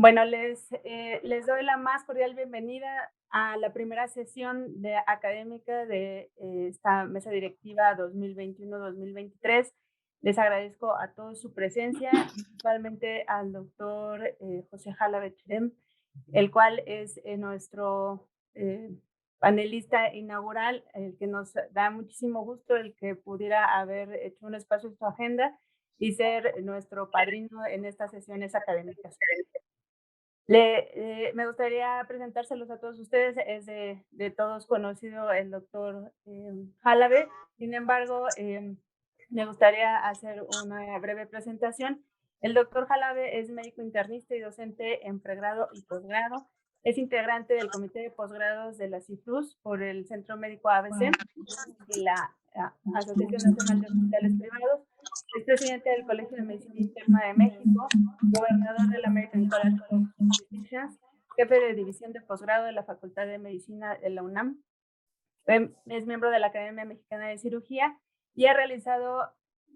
Bueno, les doy la más cordial bienvenida a la primera sesión académica de esta mesa directiva 2021-2023. Les agradezco a todos su presencia, principalmente al doctor José Jalabe Cherem, el cual es nuestro panelista inaugural, el que nos da muchísimo gusto el que pudiera haber hecho un espacio en su agenda y ser nuestro padrino en estas sesiones académicas. Me gustaría presentárselos a todos ustedes. Es de todos conocido el doctor Jalabe. Sin embargo, me gustaría hacer una breve presentación. El doctor Jalabe es médico internista y docente en pregrado y posgrado. Es integrante del comité de posgrados de la CIFRUS por el Centro Médico ABC y la Asociación Nacional de Hospitales Privados. Es presidente del Colegio de Medicina Interna de México, gobernador del American College of Physicians, jefe de división de posgrado de la Facultad de Medicina de la UNAM. Es miembro de la Academia Mexicana de Cirugía y ha realizado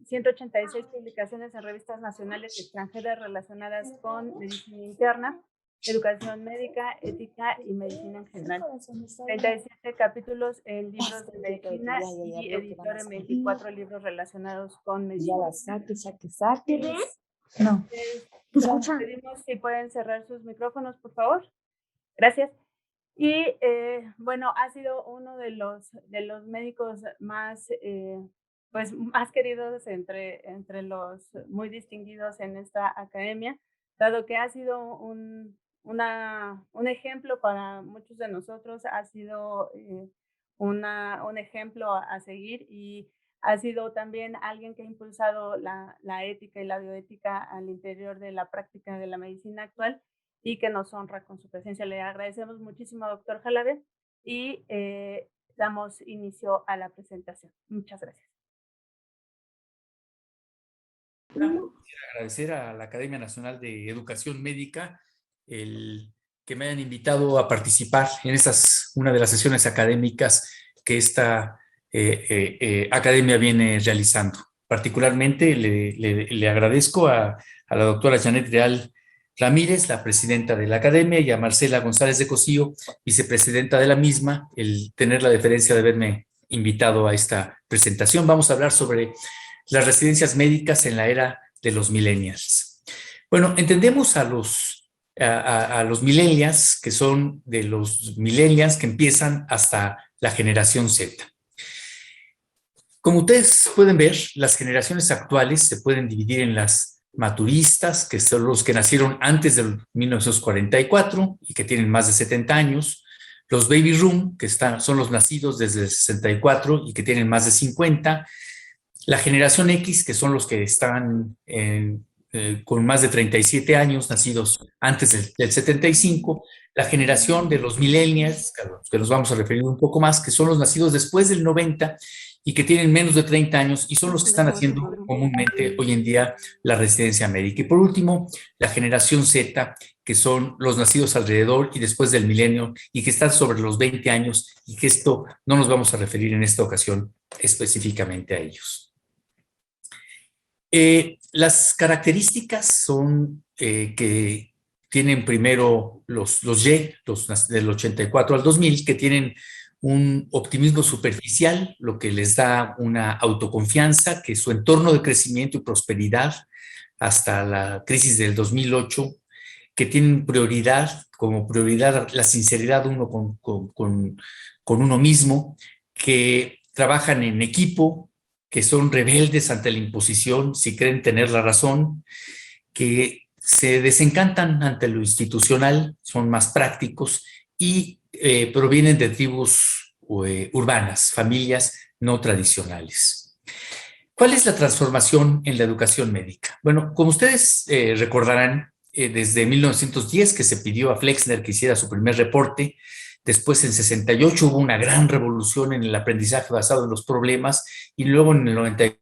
186 publicaciones en revistas nacionales y extranjeras relacionadas con medicina interna, educación médica, ética y medicina en general. 37 capítulos en libros de medicina y editor en 24 libros relacionados con medicina. Saque. No. Pedimos si pueden cerrar sus micrófonos, por favor. Gracias. Y bueno, ha sido uno de los médicos más, más queridos entre los muy distinguidos en esta academia, dado que ha sido un ejemplo para muchos de nosotros, ha sido un ejemplo a seguir y ha sido también alguien que ha impulsado la ética y la bioética al interior de la práctica de la medicina actual y que nos honra con su presencia. Le agradecemos muchísimo, doctor Jalabe, y damos inicio a la presentación. Muchas gracias. Quisiera agradecer a la Academia Nacional de Educación Médica el que me hayan invitado a participar en una de las sesiones académicas que esta academia viene realizando. Particularmente le agradezco a la doctora Janet Real Ramírez, la presidenta de la academia, y a Marcela González de Cosío, vicepresidenta de la misma, el tener la deferencia de haberme invitado a esta presentación. Vamos a hablar sobre las residencias médicas en la era de los millennials. Bueno, entendemos a los millennials, que son de los millennials que empiezan hasta la generación Z. Como ustedes pueden ver, las generaciones actuales se pueden dividir en las maturistas, que son los que nacieron antes del 1944 y que tienen más de 70 años, los baby boom, que son los nacidos desde el 64 y que tienen más de 50, la generación X, que son los que están con más de 37 años, nacidos antes del 75, la generación de los millennials, a los que nos vamos a referir un poco más, que son los nacidos después del 90 y que tienen menos de 30 años y son los que están haciendo comúnmente hoy en día la residencia médica. Y por último, la generación Z, que son los nacidos alrededor y después del milenio y que están sobre los 20 años y que esto no nos vamos a referir en esta ocasión específicamente a ellos. Las características son que tienen primero los Y, los del 84 al 2000, que tienen un optimismo superficial, lo que les da una autoconfianza, que su entorno de crecimiento y prosperidad hasta la crisis del 2008, que tienen como prioridad la sinceridad uno con uno mismo, que trabajan en equipo, que son rebeldes ante la imposición si creen tener la razón, que se desencantan ante lo institucional, son más prácticos y provienen de tribus urbanas, familias no tradicionales. ¿Cuál es la transformación en la educación médica? Bueno, como ustedes recordarán, desde 1910 que se pidió a Flexner que hiciera su primer reporte. Después, en 68, hubo una gran revolución en el aprendizaje basado en los problemas, y luego en el 90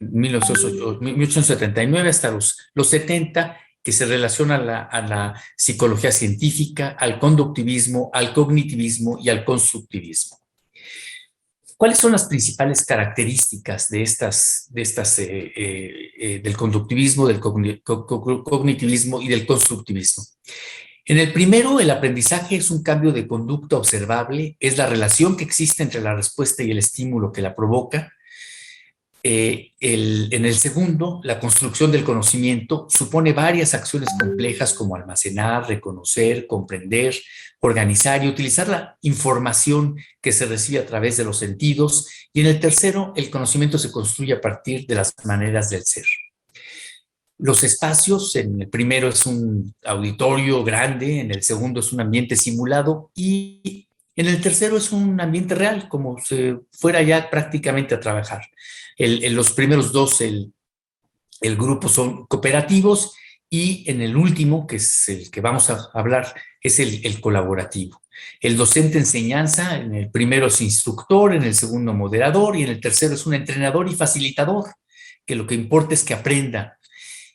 1879 hasta los 70, que se relaciona a la psicología científica, al conductivismo, al cognitivismo y al constructivismo. ¿Cuáles son las principales características de del conductivismo, del cognitivismo y del constructivismo? En el primero, el aprendizaje es un cambio de conducta observable, es la relación que existe entre la respuesta y el estímulo que la provoca. En el segundo, la construcción del conocimiento supone varias acciones complejas como almacenar, reconocer, comprender, organizar y utilizar la información que se recibe a través de los sentidos. Y en el tercero, el conocimiento se construye a partir de las maneras del ser. Los espacios, en el primero es un auditorio grande, en el segundo es un ambiente simulado y en el tercero es un ambiente real, como si fuera ya prácticamente a trabajar. En los primeros dos, el grupo son cooperativos y en el último, que es el que vamos a hablar, es el colaborativo. El docente enseñanza, en el primero es instructor, en el segundo moderador y en el tercero es un entrenador y facilitador, que lo que importa es que aprenda.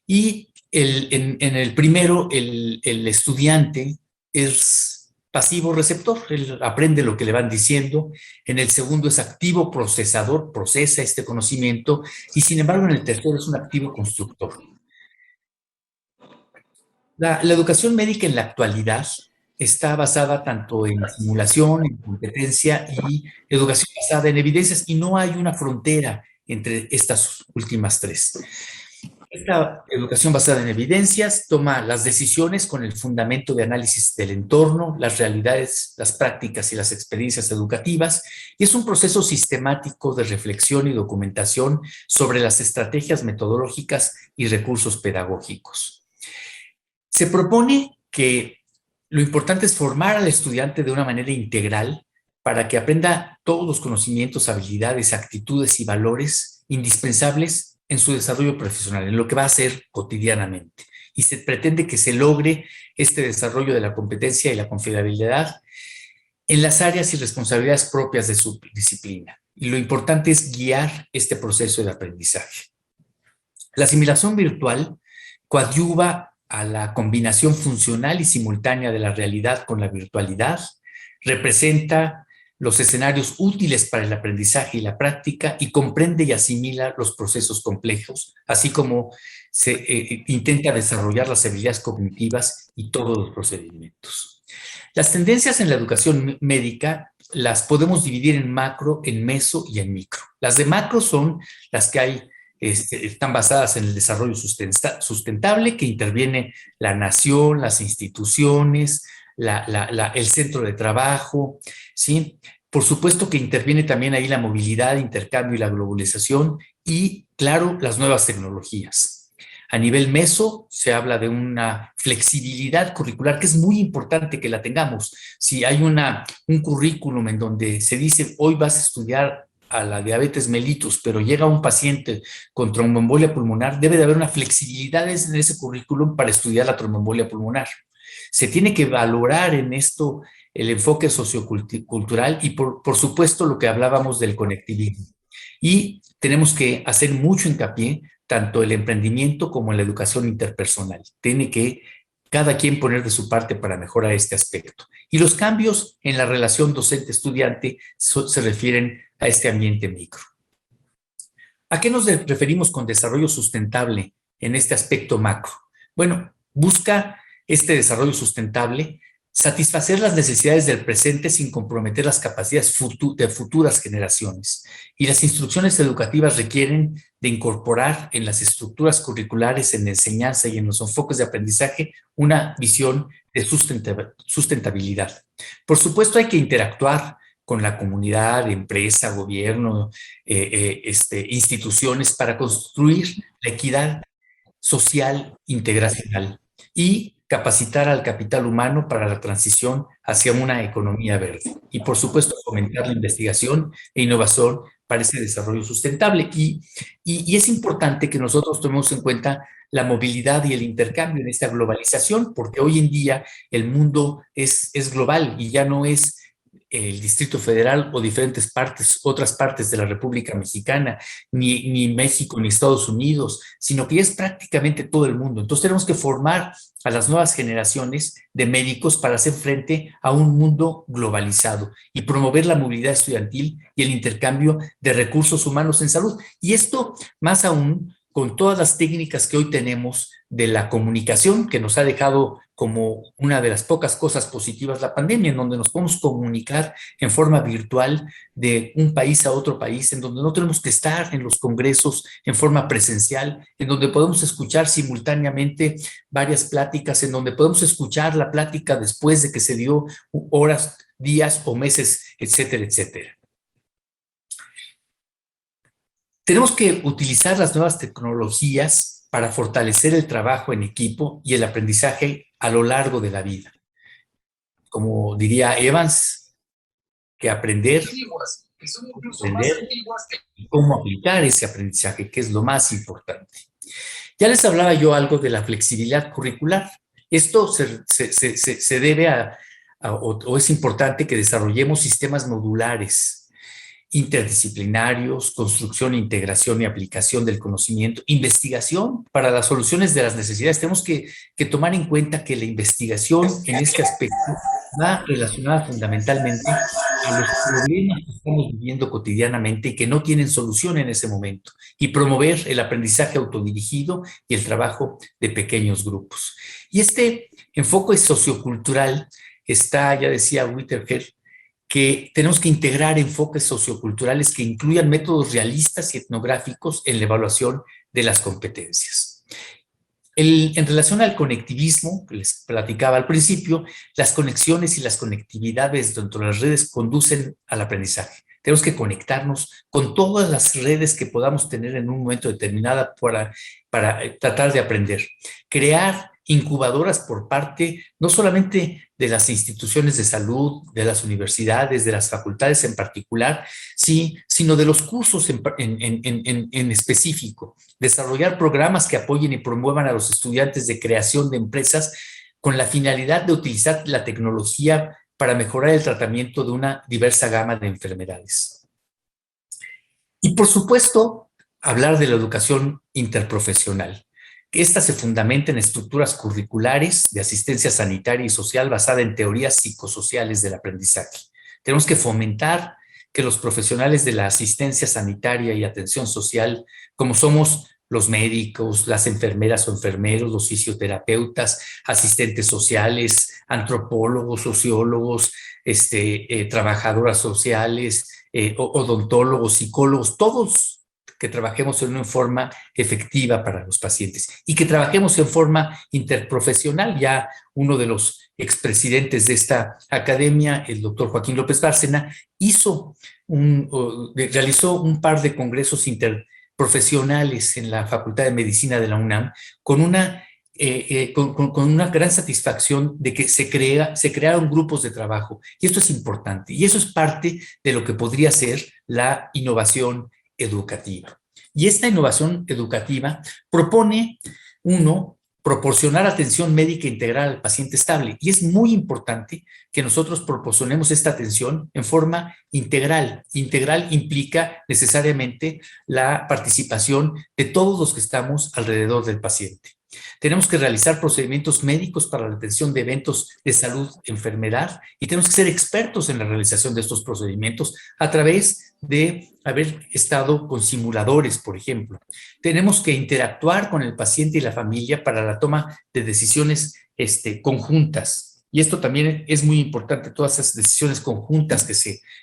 Y en el primero, el estudiante es pasivo-receptor, él aprende lo que le van diciendo. En el segundo es activo procesador, procesa este conocimiento. Y sin embargo, en el tercero es un activo constructor. La educación médica en la actualidad está basada tanto en simulación, en competencia y educación basada en evidencias, y no hay una frontera entre estas últimas tres. Esta educación basada en evidencias toma las decisiones con el fundamento de análisis del entorno, las realidades, las prácticas y las experiencias educativas, y es un proceso sistemático de reflexión y documentación sobre las estrategias metodológicas y recursos pedagógicos. Se propone que lo importante es formar al estudiante de una manera integral para que aprenda todos los conocimientos, habilidades, actitudes y valores indispensables en su desarrollo profesional, en lo que va a hacer cotidianamente. Y se pretende que se logre este desarrollo de la competencia y la confiabilidad en las áreas y responsabilidades propias de su disciplina. Y lo importante es guiar este proceso de aprendizaje. La asimilación virtual coadyuva a la combinación funcional y simultánea de la realidad con la virtualidad, representa los escenarios útiles para el aprendizaje y la práctica y comprende y asimila los procesos complejos, así como se intenta desarrollar las habilidades cognitivas y todos los procedimientos. Las tendencias en la educación médica las podemos dividir en macro, en meso y en micro. Las de macro son las que están basadas en el desarrollo sustentable, que interviene la nación, las instituciones, el centro de trabajo, ¿sí? Por supuesto que interviene también ahí la movilidad, intercambio y la globalización y, claro, las nuevas tecnologías. A nivel meso se habla de una flexibilidad curricular que es muy importante que la tengamos. Si hay un currículum en donde se dice hoy vas a estudiar a la diabetes mellitus, pero llega un paciente con tromboembolia pulmonar, debe de haber una flexibilidad en ese currículum para estudiar la tromboembolia pulmonar. Se tiene que valorar en esto el enfoque sociocultural y por supuesto lo que hablábamos del conectivismo. Y tenemos que hacer mucho hincapié tanto el emprendimiento como en la educación interpersonal. Tiene que cada quien poner de su parte para mejorar este aspecto. Y los cambios en la relación docente-estudiante se refieren a este ambiente micro. ¿A qué nos referimos con desarrollo sustentable en este aspecto macro? Bueno, busca este desarrollo sustentable satisfacer las necesidades del presente sin comprometer las capacidades de futuras generaciones. Y las instrucciones educativas requieren de incorporar en las estructuras curriculares, en la enseñanza y en los enfoques de aprendizaje una visión de sustentabilidad. Por supuesto, hay que interactuar con la comunidad, empresa, gobierno, instituciones para construir la equidad social integracional y capacitar al capital humano para la transición hacia una economía verde. Y, por supuesto, fomentar la investigación e innovación para ese desarrollo sustentable. Y es importante que nosotros tomemos en cuenta la movilidad y el intercambio en esta globalización, porque hoy en día el mundo es global y ya no es el Distrito Federal o diferentes partes, otras partes de la República Mexicana, ni México, ni Estados Unidos, sino que ya es prácticamente todo el mundo. Entonces tenemos que formar a las nuevas generaciones de médicos para hacer frente a un mundo globalizado y promover la movilidad estudiantil y el intercambio de recursos humanos en salud. Y esto, más aún, con todas las técnicas que hoy tenemos de la comunicación, que nos ha dejado como una de las pocas cosas positivas la pandemia, en donde nos podemos comunicar en forma virtual de un país a otro país, en donde no tenemos que estar en los congresos en forma presencial, en donde podemos escuchar simultáneamente varias pláticas, en donde podemos escuchar la plática después de que se dio horas, días o meses, etcétera, etcétera. Tenemos que utilizar las nuevas tecnologías para fortalecer el trabajo en equipo y el aprendizaje a lo largo de la vida. Como diría Evans, que aprender y cómo aplicar ese aprendizaje, que es lo más importante. Ya les hablaba yo algo de la flexibilidad curricular. Esto se debe o es importante que desarrollemos sistemas modulares, interdisciplinarios, construcción, integración y aplicación del conocimiento, investigación para las soluciones de las necesidades. Tenemos que tomar en cuenta que la investigación en este aspecto va relacionada fundamentalmente a los problemas que estamos viviendo cotidianamente y que no tienen solución en ese momento, y promover el aprendizaje autodirigido y el trabajo de pequeños grupos. Y este enfoque sociocultural está, ya decía Whittaker, que tenemos que integrar enfoques socioculturales que incluyan métodos realistas y etnográficos en la evaluación de las competencias. En relación al conectivismo, que les platicaba al principio, las conexiones y las conectividades dentro de las redes conducen al aprendizaje. Tenemos que conectarnos con todas las redes que podamos tener en un momento determinado para tratar de aprender. Crear incubadoras por parte no solamente de las instituciones de salud, de las universidades, de las facultades en particular, sí, sino de los cursos en específico. Desarrollar programas que apoyen y promuevan a los estudiantes de creación de empresas con la finalidad de utilizar la tecnología para mejorar el tratamiento de una diversa gama de enfermedades. Y por supuesto, hablar de la educación interprofesional. Esta se fundamenta en estructuras curriculares de asistencia sanitaria y social basada en teorías psicosociales del aprendizaje. Tenemos que fomentar que los profesionales de la asistencia sanitaria y atención social, como somos los médicos, las enfermeras o enfermeros, los fisioterapeutas, asistentes sociales, antropólogos, sociólogos, trabajadoras sociales, odontólogos, psicólogos, todos que trabajemos en una forma efectiva para los pacientes y que trabajemos en forma interprofesional. Ya uno de los expresidentes de esta academia, el doctor Joaquín López Bárcena, realizó un par de congresos interprofesionales en la Facultad de Medicina de la UNAM con una gran satisfacción de que se crearon grupos de trabajo. Y esto es importante. Y eso es parte de lo que podría ser la innovación educativa. Y esta innovación educativa propone, proporcionar atención médica integral al paciente estable. Y es muy importante que nosotros proporcionemos esta atención en forma integral. Integral implica necesariamente la participación de todos los que estamos alrededor del paciente. Tenemos que realizar procedimientos médicos para la atención de eventos de salud, enfermedad, y tenemos que ser expertos en la realización de estos procedimientos a través de haber estado con simuladores, por ejemplo. Tenemos que interactuar con el paciente y la familia para la toma de decisiones conjuntas. Y esto también es muy importante, todas esas decisiones conjuntas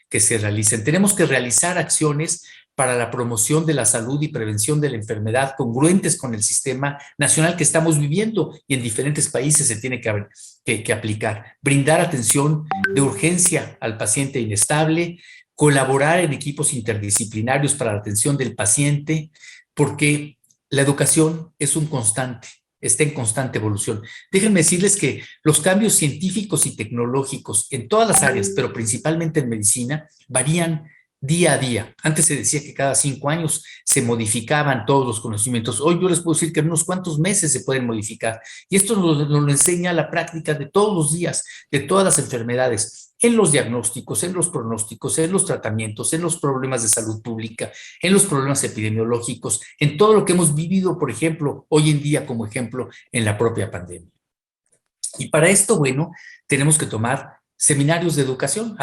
que se realicen. Tenemos que realizar acciones para la promoción de la salud y prevención de la enfermedad congruentes con el sistema nacional que estamos viviendo y en diferentes países se tiene que aplicar. Brindar atención de urgencia al paciente inestable, colaborar en equipos interdisciplinarios para la atención del paciente, porque la educación es un constante, está en constante evolución. Déjenme decirles que los cambios científicos y tecnológicos en todas las áreas, pero principalmente en medicina, varían día a día. Antes se decía que cada 5 años se modificaban todos los conocimientos. Hoy yo les puedo decir que en unos cuantos meses se pueden modificar. Y esto nos lo enseña la práctica de todos los días, de todas las enfermedades, en los diagnósticos, en los pronósticos, en los tratamientos, en los problemas de salud pública, en los problemas epidemiológicos, en todo lo que hemos vivido, por ejemplo, hoy en día como ejemplo en la propia pandemia. Y para esto, bueno, tenemos que tomar seminarios de educación.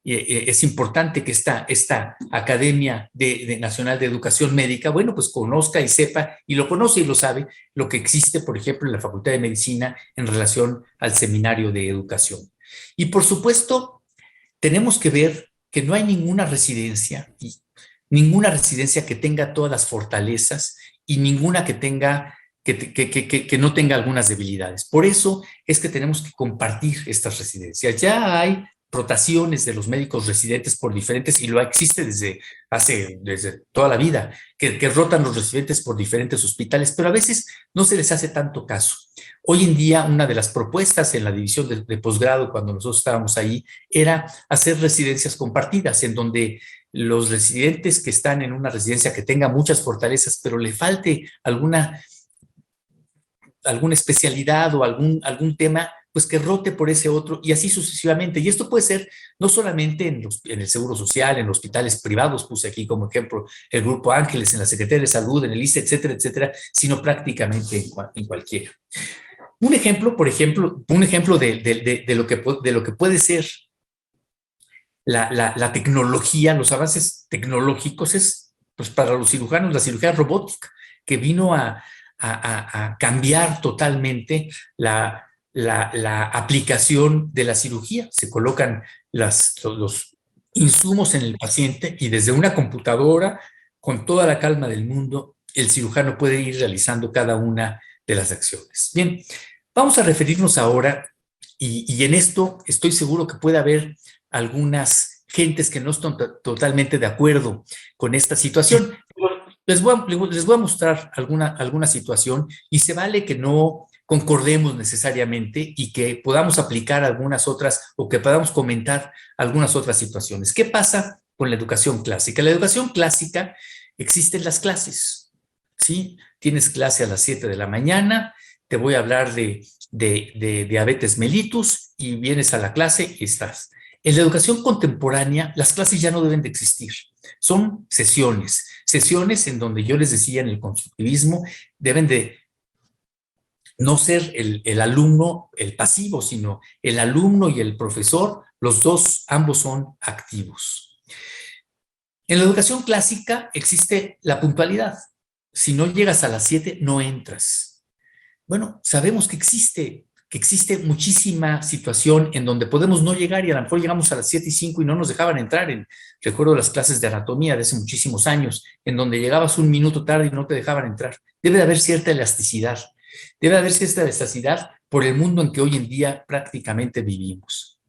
Es importante que esta Academia Nacional de Educación Médica, bueno, pues conozca y sepa, y lo conoce y lo sabe, lo que existe, por ejemplo, en la Facultad de Medicina en relación al seminario de educación. Y por supuesto, tenemos que ver que no hay ninguna residencia que tenga todas las fortalezas y ninguna que no tenga algunas debilidades. Por eso es que tenemos que compartir estas residencias. Ya hay rotaciones de los médicos residentes por diferentes, y lo existe desde toda la vida, que rotan los residentes por diferentes hospitales, pero a veces no se les hace tanto caso. Hoy en día, una de las propuestas en la división de posgrado, cuando nosotros estábamos ahí, era hacer residencias compartidas, en donde los residentes que están en una residencia que tenga muchas fortalezas, pero le falte alguna especialidad o algún tema, pues que rote por ese otro, y así sucesivamente. Y esto puede ser no solamente en el Seguro Social, en hospitales privados, puse aquí como ejemplo el Grupo Ángeles, en la Secretaría de Salud, en el ISSSTE, etcétera, etcétera, sino prácticamente en cualquiera. Un ejemplo de lo que puede ser la tecnología, los avances tecnológicos, es pues para los cirujanos la cirugía robótica, que vino a cambiar totalmente la aplicación de la cirugía. Se colocan los insumos en el paciente y desde una computadora, con toda la calma del mundo, el cirujano puede ir realizando cada una de las acciones. Bien, vamos a referirnos ahora, y en esto estoy seguro que puede haber algunas gentes que no están totalmente de acuerdo con esta situación. Les voy a mostrar alguna situación, y se vale que no concordemos necesariamente y que podamos aplicar algunas otras, o que podamos comentar algunas otras situaciones. ¿Qué pasa con la educación clásica? La educación clásica, existen las clases, ¿sí? Tienes clase a las 7 de la mañana, te voy a hablar de diabetes mellitus, y vienes a la clase y estás. En la educación contemporánea, las clases ya no deben de existir. Son sesiones en donde yo les decía, en el constructivismo, deben de no ser el alumno el pasivo, sino el alumno y el profesor, ambos son activos. En la educación clásica existe la puntualidad. Si no llegas a las 7, no entras. Bueno, sabemos que existe muchísima situación en donde podemos no llegar, y a lo mejor llegamos a las 7:05 y no nos dejaban entrar. Recuerdo las clases de anatomía de hace muchísimos años, en donde llegabas un minuto tarde y no te dejaban entrar. Debe de haber cierta elasticidad. Debe de haber cierta elasticidad por el mundo en que hoy en día prácticamente vivimos.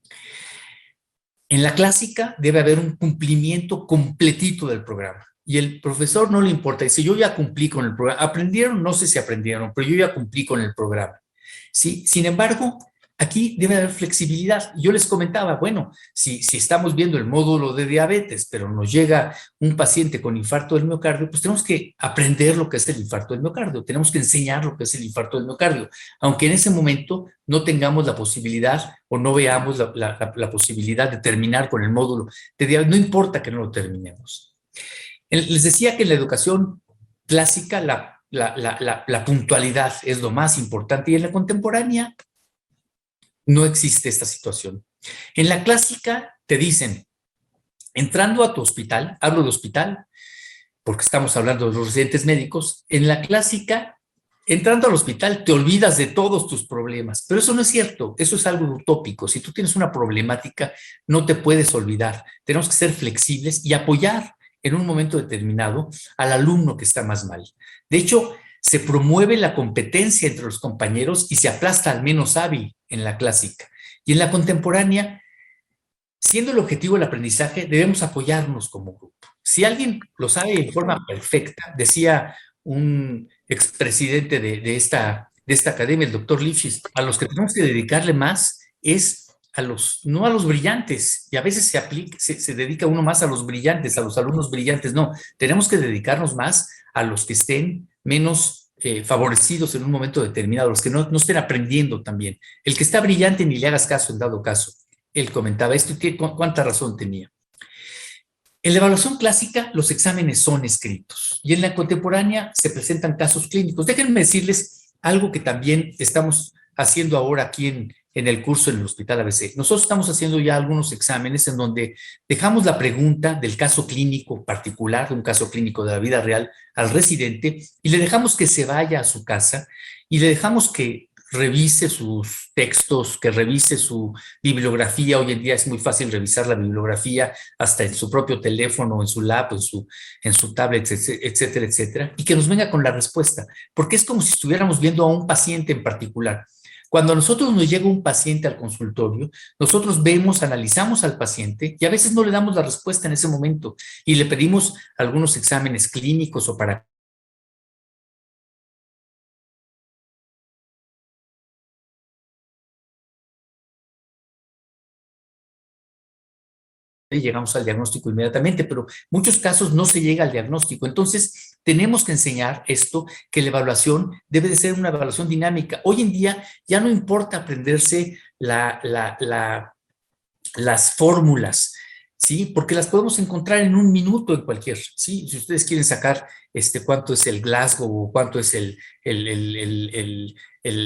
En la clásica debe haber un cumplimiento completito del programa. Y el profesor no le importa, dice: yo ya cumplí con el programa. ¿Aprendieron? No sé si aprendieron, pero yo ya cumplí con el programa. ¿Sí? Sin embargo, aquí debe haber flexibilidad. Yo les comentaba, bueno, si estamos viendo el módulo de diabetes, pero nos llega un paciente con infarto del miocardio, pues tenemos que aprender lo que es el infarto del miocardio, tenemos que enseñar lo que es el infarto del miocardio, aunque en ese momento no tengamos la posibilidad o no veamos la posibilidad de terminar con el módulo de diabetes. No importa que no lo terminemos. Les decía que en la educación clásica la puntualidad es lo más importante, y en la contemporánea no existe esta situación. En la clásica te dicen, entrando a tu hospital, hablo de hospital porque estamos hablando de los residentes médicos, en la clásica, entrando al hospital te olvidas de todos tus problemas, pero eso no es cierto, eso es algo utópico. Si tú tienes una problemática, no te puedes olvidar. Tenemos que ser flexibles y apoyar en un momento determinado al alumno que está más mal. De hecho, se promueve la competencia entre los compañeros y se aplasta al menos hábil en la clásica. Y en la contemporánea, siendo el objetivo el aprendizaje, debemos apoyarnos como grupo. Si alguien lo sabe de forma perfecta, decía un expresidente de esta academia, el doctor Lifshitz, a los que tenemos que dedicarle más es no a los brillantes, y a veces se dedica uno más a los brillantes, a los alumnos brillantes. No, tenemos que dedicarnos más a los que estén menos favorecidos en un momento determinado, los que no estén aprendiendo también. El que está brillante ni le hagas caso en dado caso. Él comentaba esto y cuánta razón tenía. En la evaluación clásica, los exámenes son escritos y en la contemporánea se presentan casos clínicos. Déjenme decirles algo que también estamos haciendo ahora aquí en el curso en el Hospital ABC. Nosotros estamos haciendo ya algunos exámenes en donde dejamos la pregunta del caso clínico particular, de un caso clínico de la vida real, al residente y le dejamos que se vaya a su casa y le dejamos que revise sus textos, que revise su bibliografía. Hoy en día es muy fácil revisar la bibliografía hasta en su propio teléfono, en su lap, en su tablet, etcétera, etcétera, y que nos venga con la respuesta, porque es como si estuviéramos viendo a un paciente en particular. Cuando a nosotros nos llega un paciente al consultorio, nosotros vemos, analizamos al paciente y a veces no le damos la respuesta en ese momento y le pedimos algunos exámenes clínicos o para y llegamos al diagnóstico inmediatamente, pero en muchos casos no se llega al diagnóstico. Entonces, tenemos que enseñar esto, que la evaluación debe de ser una evaluación dinámica. Hoy en día ya no importa aprenderse las fórmulas, ¿sí? Porque las podemos encontrar en un minuto en cualquier, ¿sí? Si ustedes quieren sacar cuánto es el Glasgow o cuánto es la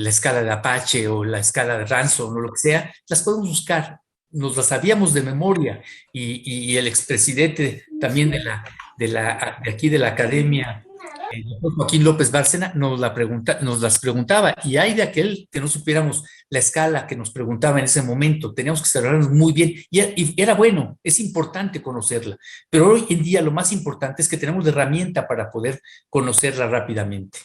escala de Apache o la escala de Ransom o lo que sea, las podemos buscar. Nos las sabíamos de memoria y el expresidente también de aquí de la academia, Joaquín López Bárcena, nos las preguntaba, y hay de aquel que no supiéramos la escala que nos preguntaba en ese momento. Teníamos que sabernos muy bien y era bueno, es importante conocerla, pero hoy en día lo más importante es que tenemos la herramienta para poder conocerla rápidamente.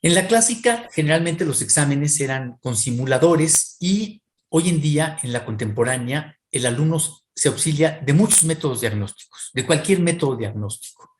En la clásica, generalmente los exámenes eran con simuladores y hoy en día, en la contemporánea, el alumno se auxilia de muchos métodos diagnósticos, de cualquier método diagnóstico.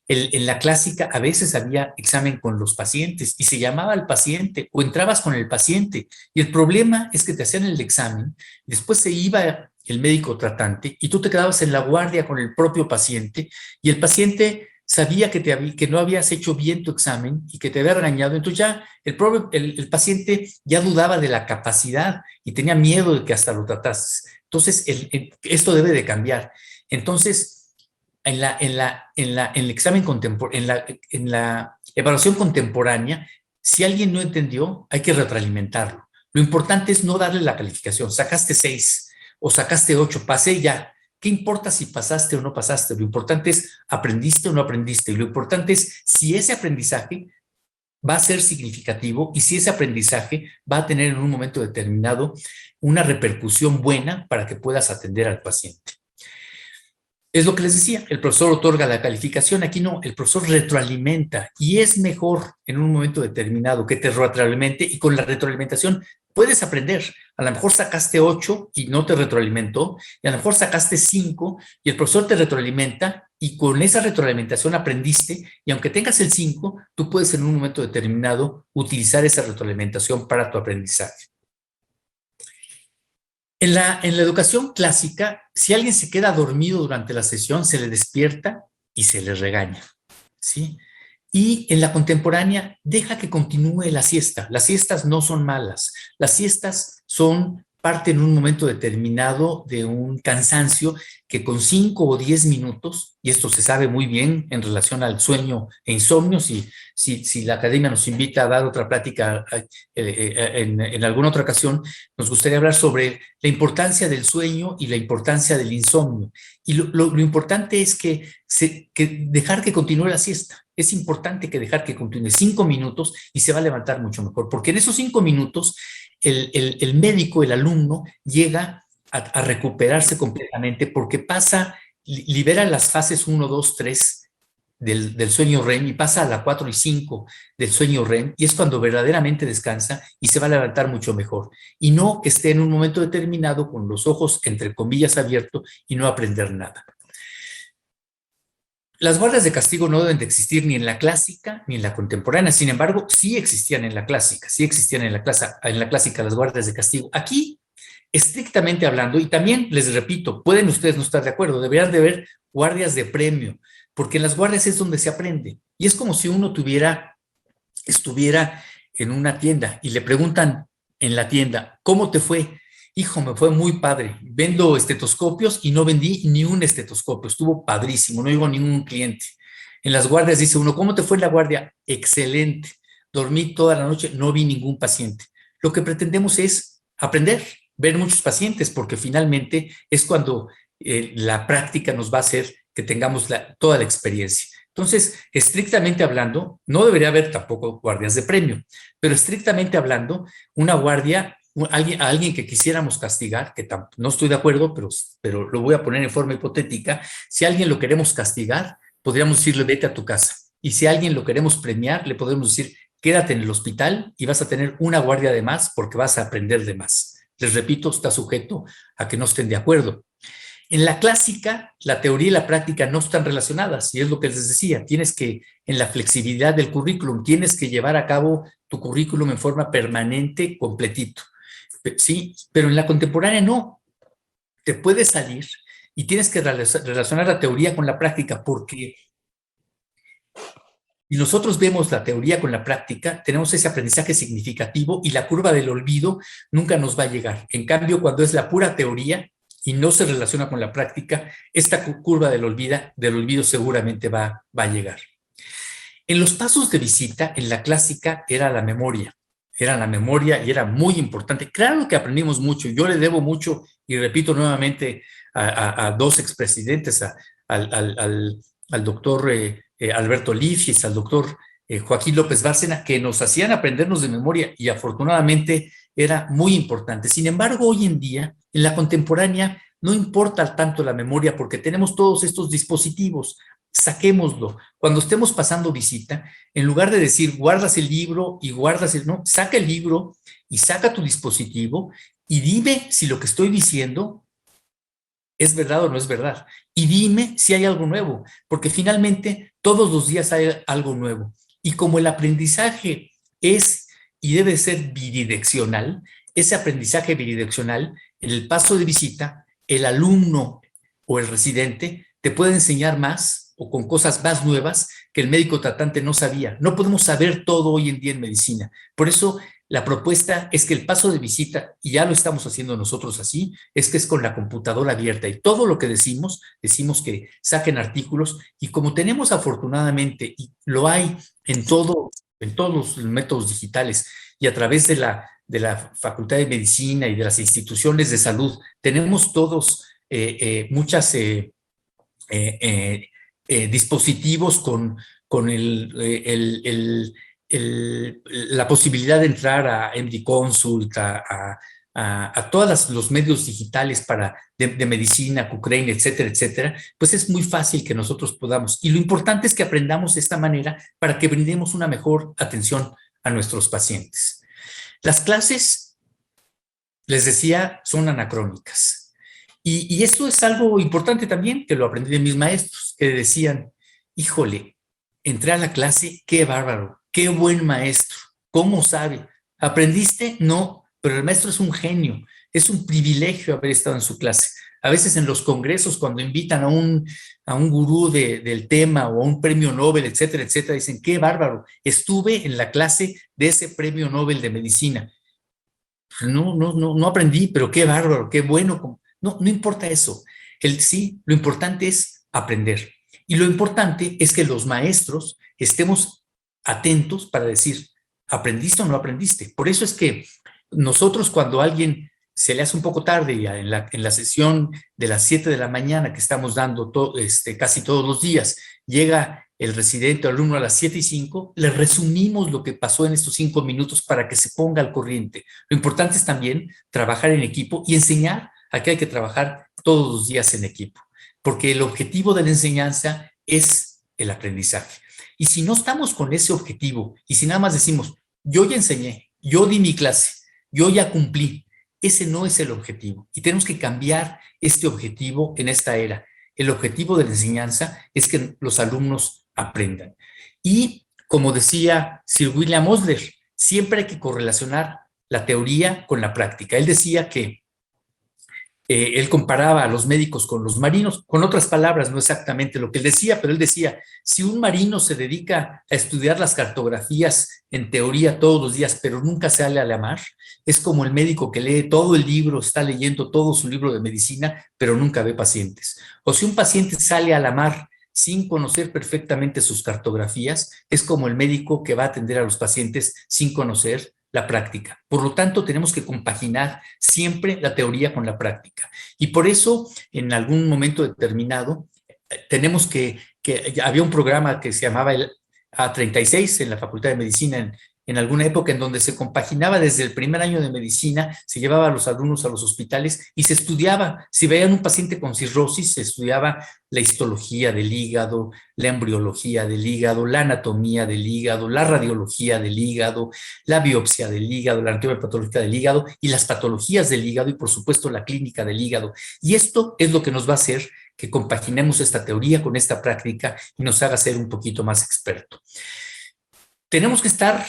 En la clásica a veces había examen con los pacientes y se llamaba al paciente o entrabas con el paciente. Y el problema es que te hacían el examen, después se iba el médico tratante y tú te quedabas en la guardia con el propio paciente y el paciente sabía que no habías hecho bien tu examen y que te había regañado, entonces ya el paciente ya dudaba de la capacidad y tenía miedo de que hasta lo tratases. Entonces, esto debe de cambiar. Entonces, en el examen en la evaluación contemporánea, si alguien no entendió, hay que retroalimentarlo. Lo importante es no darle la calificación. Sacaste 6 o sacaste 8, pasé ya. ¿Qué importa si pasaste o no pasaste? Lo importante es, ¿aprendiste o no aprendiste? Y lo importante es si ese aprendizaje va a ser significativo y si ese aprendizaje va a tener en un momento determinado una repercusión buena para que puedas atender al paciente. Es lo que les decía, el profesor otorga la calificación, aquí no, el profesor retroalimenta y es mejor en un momento determinado que te retroalimente y con la retroalimentación puedes aprender. A lo mejor sacaste 8 y no te retroalimentó y a lo mejor sacaste 5 y el profesor te retroalimenta y con esa retroalimentación aprendiste y aunque tengas el 5, tú puedes en un momento determinado utilizar esa retroalimentación para tu aprendizaje. En la educación clásica, si alguien se queda dormido durante la sesión, se le despierta y se le regaña, ¿sí? Y en la contemporánea, deja que continúe la siesta. Las siestas no son malas. Las siestas son parte en un momento determinado de un cansancio que con 5 o 10 minutos, y esto se sabe muy bien en relación al sueño e insomnio, si la academia nos invita a dar otra plática en alguna otra ocasión, nos gustaría hablar sobre la importancia del sueño y la importancia del insomnio. Y lo importante es que dejar que continúe la siesta. Es importante que dejar que continúe 5 minutos y se va a levantar mucho mejor, porque en esos 5 minutos el médico, el alumno, llega a recuperarse completamente porque libera las fases 1, 2, 3 del sueño REM y pasa a la 4 y 5 del sueño REM y es cuando verdaderamente descansa y se va a levantar mucho mejor. Y no que esté en un momento determinado con los ojos entre comillas abiertos y no aprender nada. Las guardias de castigo no deben de existir ni en la clásica ni en la contemporánea. Sin embargo, sí existían en la clásica, sí existían en la clásica las guardias de castigo. Aquí estrictamente hablando, y también les repito, pueden ustedes no estar de acuerdo, deberían de haber guardias de premio, porque en las guardias es donde se aprende. Y es como si uno estuviera en una tienda y le preguntan en la tienda, ¿cómo te fue? Hijo, me fue muy padre. Vendo estetoscopios y no vendí ni un estetoscopio. Estuvo padrísimo, no llegó ningún cliente. En las guardias dice uno, ¿cómo te fue en la guardia? Excelente. Dormí toda la noche, no vi ningún paciente. Lo que pretendemos es aprender, ver muchos pacientes, porque finalmente es cuando la práctica nos va a hacer que tengamos toda la experiencia. Entonces, estrictamente hablando, no debería haber tampoco guardias de premio, pero estrictamente hablando, una guardia, a alguien que quisiéramos castigar, que no estoy de acuerdo, pero lo voy a poner en forma hipotética, si a alguien lo queremos castigar, podríamos decirle, vete a tu casa. Y si a alguien lo queremos premiar, le podemos decir, quédate en el hospital y vas a tener una guardia de más porque vas a aprender de más. Les repito, está sujeto a que no estén de acuerdo. En la clásica, la teoría y la práctica no están relacionadas, y es lo que les decía, tienes que, en la flexibilidad del currículum, tienes que llevar a cabo tu currículum en forma permanente, completito. Sí, pero en la contemporánea no, te puedes salir y tienes que relacionar la teoría con la práctica, porque si nosotros vemos la teoría con la práctica, tenemos ese aprendizaje significativo y la curva del olvido nunca nos va a llegar. En cambio, cuando es la pura teoría y no se relaciona con la práctica, esta curva del olvido seguramente va a llegar. En los pasos de visita, en la clásica era la memoria y era muy importante. Claro que aprendimos mucho, yo le debo mucho, y repito nuevamente, a dos expresidentes, al doctor Alberto Lifshitz, al doctor Joaquín López Bárcena, que nos hacían aprendernos de memoria y afortunadamente era muy importante. Sin embargo, hoy en día, en la contemporánea, no importa tanto la memoria porque tenemos todos estos dispositivos. Saquémoslo. Cuando estemos pasando visita, en lugar de decir guardas el libro y no, saca el libro y saca tu dispositivo y dime si lo que estoy diciendo es verdad o no es verdad. Y dime si hay algo nuevo, porque finalmente todos los días hay algo nuevo. Y como el aprendizaje es y debe ser bidireccional, ese aprendizaje bidireccional, en el paso de visita, el alumno o el residente te puede enseñar más o con cosas más nuevas que el médico tratante no sabía. No podemos saber todo hoy en día en medicina. Por eso la propuesta es que el paso de visita, y ya lo estamos haciendo nosotros así, es que es con la computadora abierta y todo lo que decimos que saquen artículos, y como tenemos afortunadamente, y lo hay en todos los métodos digitales y a través de la Facultad de Medicina y de las instituciones de salud, tenemos todos muchas dispositivos con la posibilidad de entrar a MD Consult, a todos los medios digitales de medicina, Cochrane, etcétera, etcétera, pues es muy fácil que nosotros podamos. Y lo importante es que aprendamos de esta manera para que brindemos una mejor atención a nuestros pacientes. Las clases, les decía, son anacrónicas. Y esto es algo importante también, que lo aprendí de mis maestros, que decían, híjole, entré a la clase, qué bárbaro, qué buen maestro, ¿cómo sabe? ¿Aprendiste? No, pero el maestro es un genio, es un privilegio haber estado en su clase. A veces en los congresos, cuando invitan a un gurú del tema o a un premio Nobel, etcétera, etcétera, dicen, qué bárbaro, estuve en la clase de ese premio Nobel de medicina. No aprendí, pero qué bárbaro, qué bueno. No importa eso. Lo importante es aprender. Y lo importante es que los maestros estemos atentos para decir, ¿aprendiste o no aprendiste? Por eso es que nosotros, cuando a alguien se le hace un poco tarde, en la sesión de las 7 de la mañana que estamos dando casi todos los días, llega el residente o alumno a las 7:05, le resumimos lo que pasó en estos 5 minutos para que se ponga al corriente. Lo importante es también trabajar en equipo y enseñar a que hay que trabajar todos los días en equipo, porque el objetivo de la enseñanza es el aprendizaje. Y si no estamos con ese objetivo, y si nada más decimos, yo ya enseñé, yo di mi clase, yo ya cumplí, ese no es el objetivo. Y tenemos que cambiar este objetivo en esta era. El objetivo de la enseñanza es que los alumnos aprendan. Y como decía Sir William Osler, siempre hay que correlacionar la teoría con la práctica. Él decía que él comparaba a los médicos con los marinos, con otras palabras, no exactamente lo que él decía, pero él decía, si un marino se dedica a estudiar las cartografías en teoría todos los días, pero nunca sale a la mar, es como el médico que lee todo el libro, está leyendo todo su libro de medicina, pero nunca ve pacientes. O si un paciente sale a la mar sin conocer perfectamente sus cartografías, es como el médico que va a atender a los pacientes sin conocer la práctica. Por lo tanto, tenemos que compaginar siempre la teoría con la práctica. Y por eso, en algún momento determinado, tenemos que había un programa que se llamaba el A36 en la Facultad de Medicina en alguna época en donde se compaginaba desde el primer año de medicina, se llevaba a los alumnos a los hospitales y se estudiaba. Si veían un paciente con cirrosis, se estudiaba la histología del hígado, la embriología del hígado, la anatomía del hígado, la radiología del hígado, la biopsia del hígado, la anatomía patológica del hígado y las patologías del hígado y por supuesto la clínica del hígado. Y esto es lo que nos va a hacer que compaginemos esta teoría con esta práctica y nos haga ser un poquito más experto. Tenemos que estar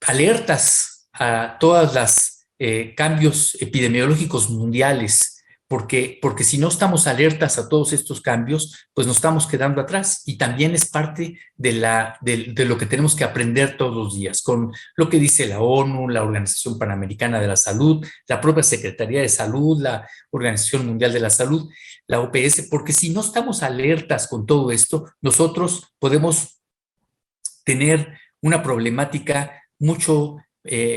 alertas a todas las cambios epidemiológicos mundiales, porque si no estamos alertas a todos estos cambios, pues nos estamos quedando atrás y también es parte de lo que tenemos que aprender todos los días, con lo que dice la ONU, la Organización Panamericana de la Salud, la propia Secretaría de Salud, la Organización Mundial de la Salud, la OPS, porque si no estamos alertas con todo esto, nosotros podemos tener una problemática mucho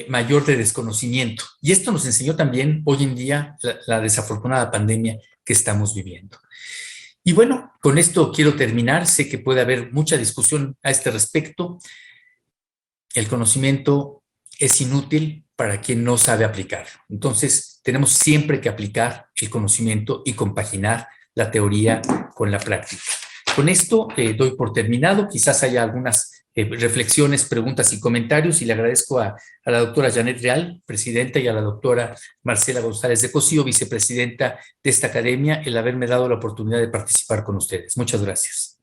mayor de desconocimiento. Y esto nos enseñó también hoy en día la desafortunada pandemia que estamos viviendo. Y bueno, con esto quiero terminar. Sé que puede haber mucha discusión a este respecto. El conocimiento es inútil para quien no sabe aplicarlo. Entonces, tenemos siempre que aplicar el conocimiento y compaginar la teoría con la práctica. Con esto doy por terminado. Quizás haya algunas reflexiones, preguntas y comentarios y le agradezco a la doctora Janet Real, presidenta, y a la doctora Marcela González de Cosío, vicepresidenta de esta academia, el haberme dado la oportunidad de participar con ustedes. Muchas gracias.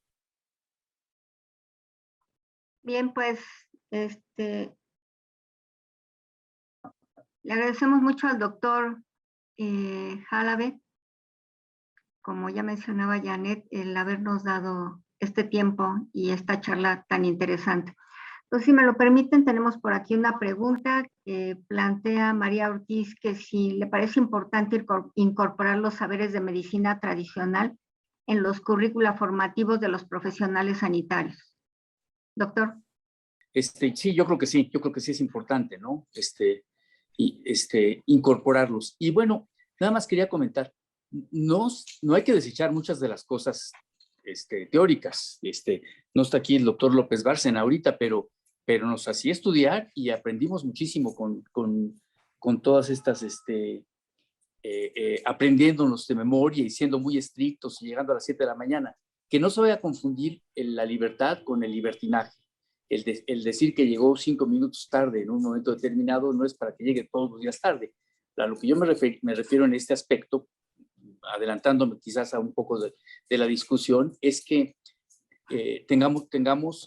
Bien, pues le agradecemos mucho al doctor Jalabe, como ya mencionaba Janet, el habernos dado este tiempo y esta charla tan interesante. Entonces, si me lo permiten, tenemos por aquí una pregunta que plantea María Ortiz, que si le parece importante incorporar los saberes de medicina tradicional en los currícula formativos de los profesionales sanitarios. Doctor. Sí, yo creo que sí es importante, ¿no? Incorporarlos. Y bueno, nada más quería comentar, no hay que desechar muchas de las cosas teóricas. No está aquí el doctor López Bárcena ahorita, pero nos hacía estudiar y aprendimos muchísimo con todas estas, aprendiéndonos de memoria y siendo muy estrictos y llegando a las 7 de la mañana. Que no se vaya a confundir la libertad con el libertinaje. El decir que llegó 5 minutos tarde en un momento determinado no es para que llegue todos los días tarde. A lo que yo me refiero en este aspecto, adelantándome quizás a un poco de la discusión, es que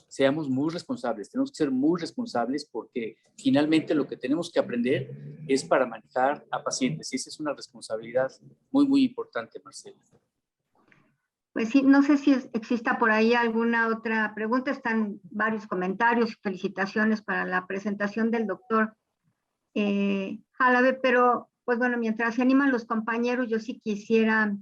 seamos muy responsables. Tenemos que ser muy responsables porque finalmente lo que tenemos que aprender es para manejar a pacientes. Y esa es una responsabilidad muy, muy importante, Marcela. Pues sí, no sé si exista por ahí alguna otra pregunta. Están varios comentarios y felicitaciones para la presentación del doctor Jalabe, pero pues bueno, mientras se animan los compañeros, yo sí quisiera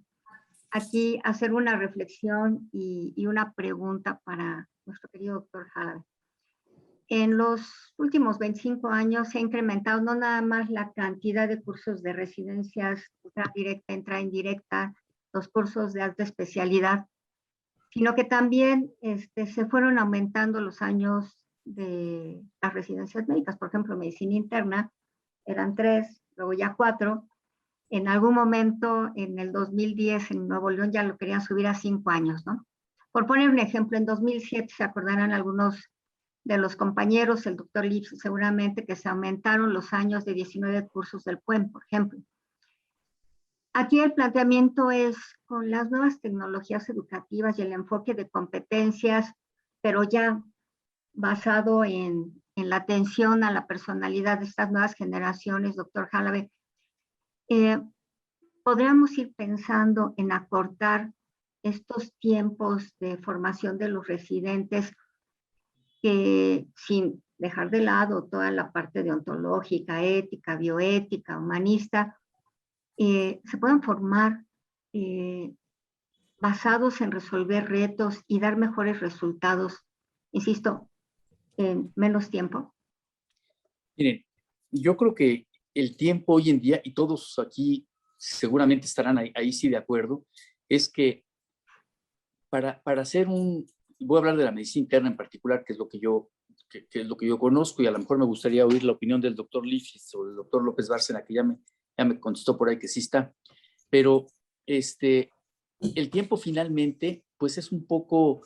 aquí hacer una reflexión y una pregunta para nuestro querido doctor Jalabe. En los últimos 25 años se ha incrementado no nada más la cantidad de cursos de residencias, directa, entrada indirecta, los cursos de alta especialidad, sino que también se fueron aumentando los años de las residencias médicas. Por ejemplo, medicina interna eran 3, luego ya 4. En algún momento, en el 2010, en Nuevo León ya lo querían subir a 5 años, ¿no? Por poner un ejemplo, en 2007 se acordarán algunos de los compañeros, el doctor Lips seguramente, que se aumentaron los años de 19 cursos del PUEM, por ejemplo. Aquí el planteamiento es con las nuevas tecnologías educativas y el enfoque de competencias, pero ya basado en la atención a la personalidad de estas nuevas generaciones, doctor Jalabe. podríamos ir pensando en acortar estos tiempos de formación de los residentes, que sin dejar de lado toda la parte deontológica, ética, bioética, humanista, se puedan formar basados en resolver retos y dar mejores resultados, insisto, en menos tiempo? Miren, yo creo que el tiempo hoy en día, y todos aquí seguramente estarán ahí sí de acuerdo, es que para hacer voy a hablar de la medicina interna en particular, que es lo que yo, que es lo que yo conozco, y a lo mejor me gustaría oír la opinión del doctor Lifshitz o del doctor López Bárcena, que ya me contestó por ahí que sí está, pero el tiempo finalmente pues es un poco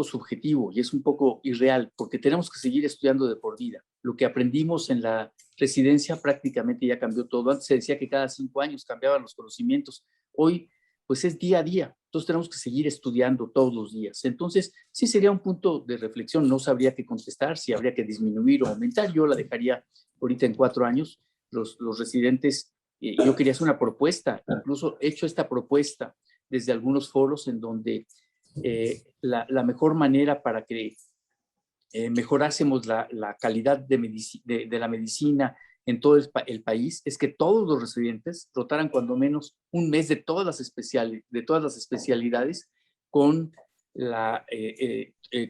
subjetivo y es un poco irreal, porque tenemos que seguir estudiando de por vida. Lo que aprendimos en la residencia prácticamente ya cambió todo. Antes se decía que cada 5 años cambiaban los conocimientos. Hoy pues es día a día. Entonces tenemos que seguir estudiando todos los días. Entonces sí sería un punto de reflexión. No sabría qué contestar, si habría que disminuir o aumentar. Yo la dejaría ahorita en 4 años. Los residentes, yo quería hacer una propuesta, incluso he hecho esta propuesta desde algunos foros en donde la mejor manera para que mejorásemos la calidad de la medicina en todo el país es que todos los residentes rotaran cuando menos un mes de todas las especialidades con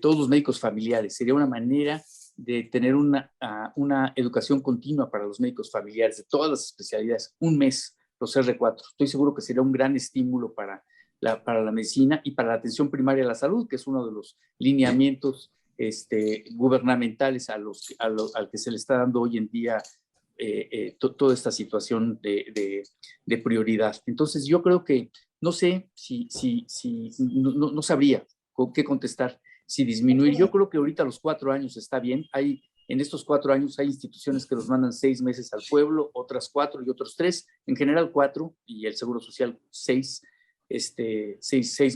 todos los médicos familiares. Sería una manera de tener una educación continua para los médicos familiares de todas las especialidades, un mes, los R4. Estoy seguro que sería un gran estímulo para la medicina y para la atención primaria de la salud, que es uno de los lineamientos gubernamentales al que se le está dando hoy en día toda esta situación de prioridad. Entonces yo creo que no sé no sabría qué contestar, si disminuir. Yo creo que ahorita los 4 años está bien. En estos 4 años hay instituciones que los mandan 6 meses al pueblo, otras 4 y otros 3, en general 4, y el Seguro Social 6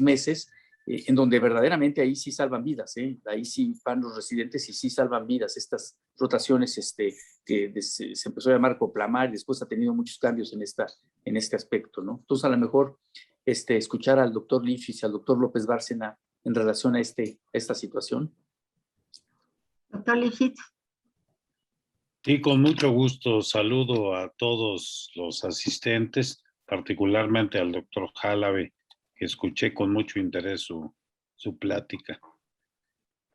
meses, en donde verdaderamente ahí sí salvan vidas, ahí sí van los residentes y sí salvan vidas. Estas rotaciones que se empezó a llamar Coplamar y después ha tenido muchos cambios en este aspecto, ¿no? Entonces a lo mejor escuchar al doctor Lifshitz y al doctor López Bárcena en relación a esta situación. Doctor Lifshitz. Sí, con mucho gusto. Saludo a todos los asistentes, particularmente al doctor Halave, que escuché con mucho interés su plática.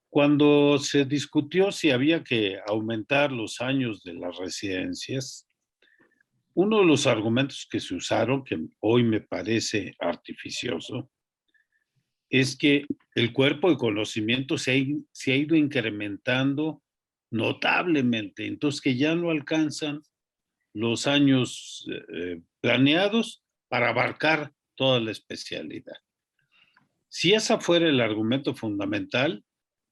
Cuando se discutió si había que aumentar los años de las residencias, uno de los argumentos que se usaron, que hoy me parece artificioso, es que el cuerpo de conocimiento se ha ido incrementando notablemente, entonces que ya no alcanzan los años planeados para abarcar toda la especialidad. Si ese fuera el argumento fundamental,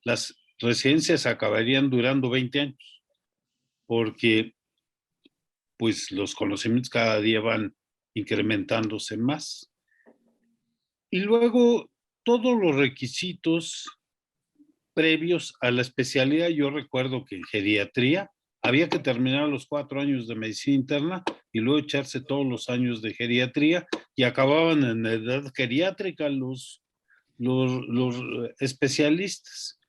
las residencias acabarían durando 20 años, porque pues los conocimientos cada día van incrementándose más. Y luego todos los requisitos previos a la especialidad, yo recuerdo que en geriatría había que terminar los 4 años de medicina interna y luego echarse todos los años de geriatría y acababan en edad geriátrica los especialistas.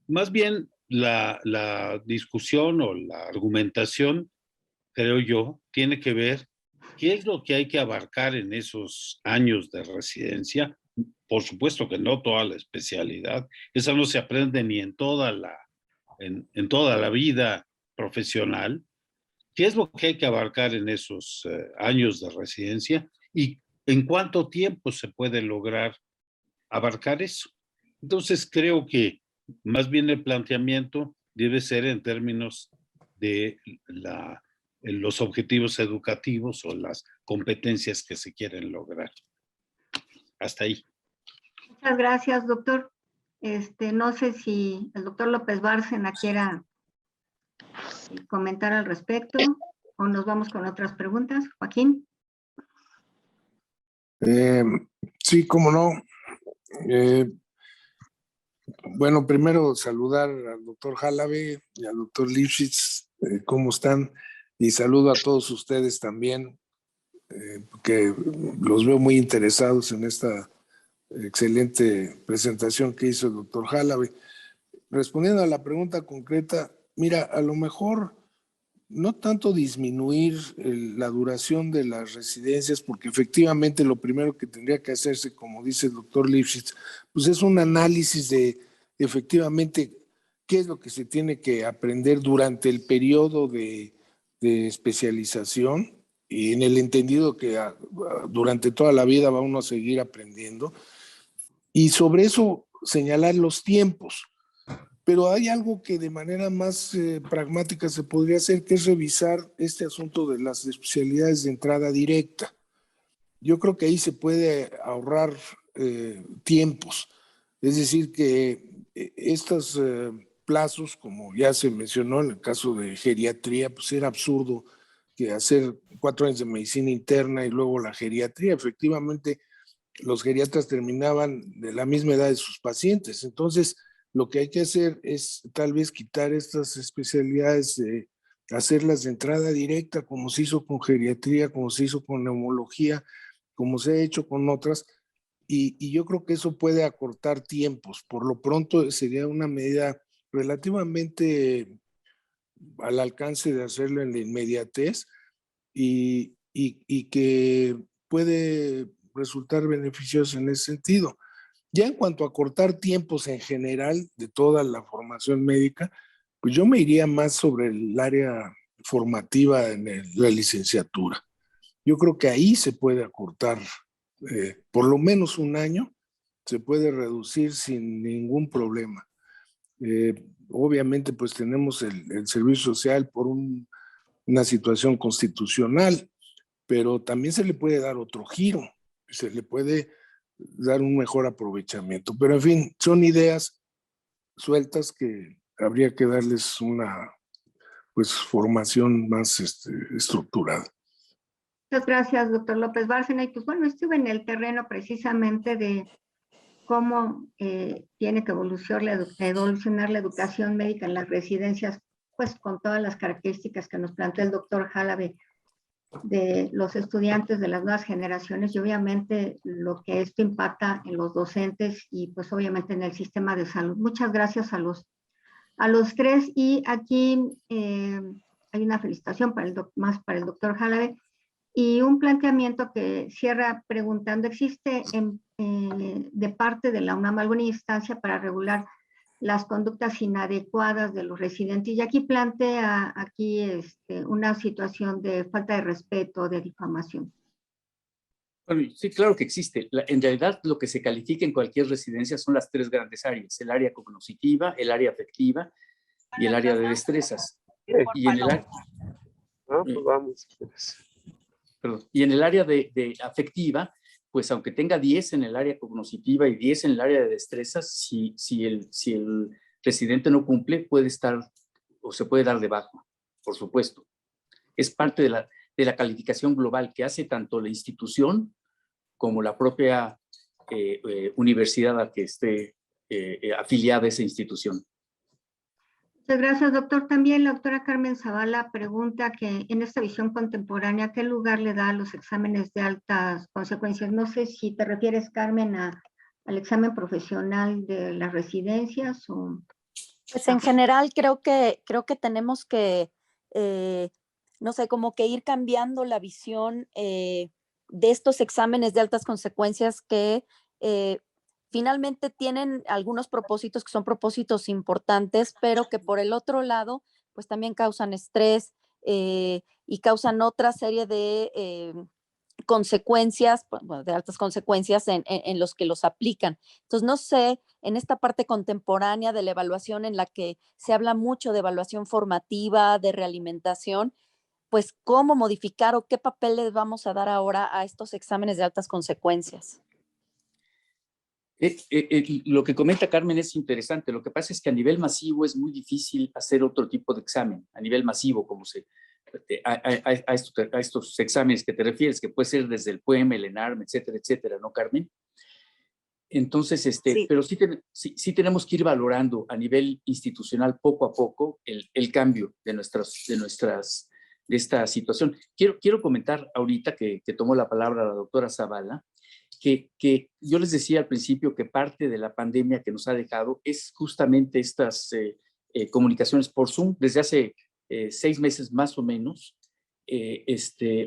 Más bien la discusión o la argumentación, creo yo, tiene que ver qué es lo que hay que abarcar en esos años de residencia. Por supuesto que no toda la especialidad, esa no se aprende ni en toda la vida profesional. ¿Qué es lo que hay que abarcar en esos años de residencia y en cuánto tiempo se puede lograr abarcar eso? Entonces creo que más bien el planteamiento debe ser en términos de los objetivos educativos o las competencias que se quieren lograr. Hasta ahí. Muchas gracias, doctor. No sé si el doctor López Bárcena quiera comentar al respecto o nos vamos con otras preguntas. Joaquín. Sí, cómo no. Bueno, primero saludar al doctor Halave y al doctor Lifshitz, ¿cómo están? Y saludo a todos ustedes también. que los veo muy interesados en esta excelente presentación que hizo el doctor Jalabe. Respondiendo a la pregunta concreta, mira, a lo mejor no tanto disminuir la duración de las residencias, porque efectivamente lo primero que tendría que hacerse, como dice el doctor Lifshitz, pues es un análisis de efectivamente qué es lo que se tiene que aprender durante el periodo de especialización, y en el entendido que durante toda la vida va uno a seguir aprendiendo, y sobre eso señalar los tiempos. Pero hay algo que de manera más pragmática se podría hacer, que es revisar este asunto de las especialidades de entrada directa. Yo creo que ahí se puede ahorrar tiempos. Es decir, que estos plazos, como ya se mencionó en el caso de geriatría, pues era absurdo que hacer 4 años de medicina interna y luego la geriatría. Efectivamente, los geriatras terminaban de la misma edad de sus pacientes. Entonces, lo que hay que hacer es tal vez quitar estas especialidades, hacerlas de entrada directa, como se hizo con geriatría, como se hizo con neumología, como se ha hecho con otras, y yo creo que eso puede acortar tiempos. Por lo pronto sería una medida relativamente al alcance de hacerlo en la inmediatez y que puede resultar beneficioso en ese sentido. Ya en cuanto a cortar tiempos en general de toda la formación médica, pues yo me iría más sobre el área formativa en la licenciatura. Yo creo que ahí se puede acortar por lo menos un año, se puede reducir sin ningún problema. Obviamente pues tenemos el servicio social por una situación constitucional, pero también se le puede dar otro giro, se le puede dar un mejor aprovechamiento. Pero en fin, son ideas sueltas que habría que darles una pues formación más estructurada. Muchas gracias, doctor López Bárcena. Y pues bueno, estuve en el terreno precisamente de cómo tiene que evolucionar la educación médica en las residencias, pues con todas las características que nos planteó el doctor Jalabe de los estudiantes de las nuevas generaciones y obviamente lo que esto impacta en los docentes y pues obviamente en el sistema de salud. Muchas gracias a los tres y aquí hay una felicitación para más para el doctor Jalabe y un planteamiento que cierra preguntando, ¿existe de parte de la UNAM alguna instancia para regular las conductas inadecuadas de los residentes? Y aquí plantea una situación de falta de respeto, de difamación. Bueno, sí, claro que existe. En realidad, lo que se califica en cualquier residencia son las 3 grandes áreas: el área cognitiva, el área afectiva y el área de destrezas. Y en el área, y en el área de afectiva, pues aunque tenga 10 en el área cognitiva y 10 en el área de destrezas, si el residente no cumple, puede estar o se puede dar de baja, por supuesto. Es parte de la calificación global que hace tanto la institución como la propia universidad a que esté afiliada a esa institución. Muchas gracias, doctor. También la doctora Carmen Zavala pregunta que en esta visión contemporánea, ¿qué lugar le da a los exámenes de altas consecuencias? No sé si te refieres, Carmen, al examen profesional de las residencias o... Pues en general creo que tenemos que, no sé, como que ir cambiando la visión de estos exámenes de altas consecuencias que finalmente tienen algunos propósitos que son propósitos importantes, pero que por el otro lado, pues también causan estrés y causan otra serie de consecuencias, bueno, de altas consecuencias en los que los aplican. Entonces, no sé, en esta parte contemporánea de la evaluación en la que se habla mucho de evaluación formativa, de realimentación, pues cómo modificar o qué papel les vamos a dar ahora a estos exámenes de altas consecuencias. Lo que comenta Carmen es interesante. Lo que pasa es que a nivel masivo es muy difícil hacer otro tipo de examen, a nivel masivo, como a estos exámenes que te refieres, que puede ser desde el PUEM, el ENARM, etcétera, etcétera, ¿no, Carmen? Entonces, sí. Pero sí tenemos que ir valorando a nivel institucional poco a poco el cambio de nuestras esta situación. Quiero comentar ahorita que tomó la palabra la doctora Zavala, que yo les decía al principio que parte de la pandemia que nos ha dejado es justamente estas comunicaciones por Zoom. Desde hace 6 meses más o menos,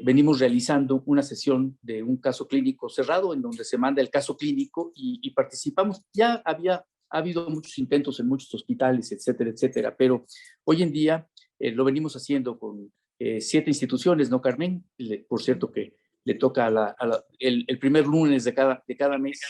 venimos realizando una sesión de un caso clínico cerrado en donde se manda el caso clínico y participamos. Ya ha habido muchos intentos en muchos hospitales, etcétera, etcétera, pero hoy en día lo venimos haciendo con 7 instituciones, ¿no, Carmen? Por cierto que le toca el primer lunes de cada mes,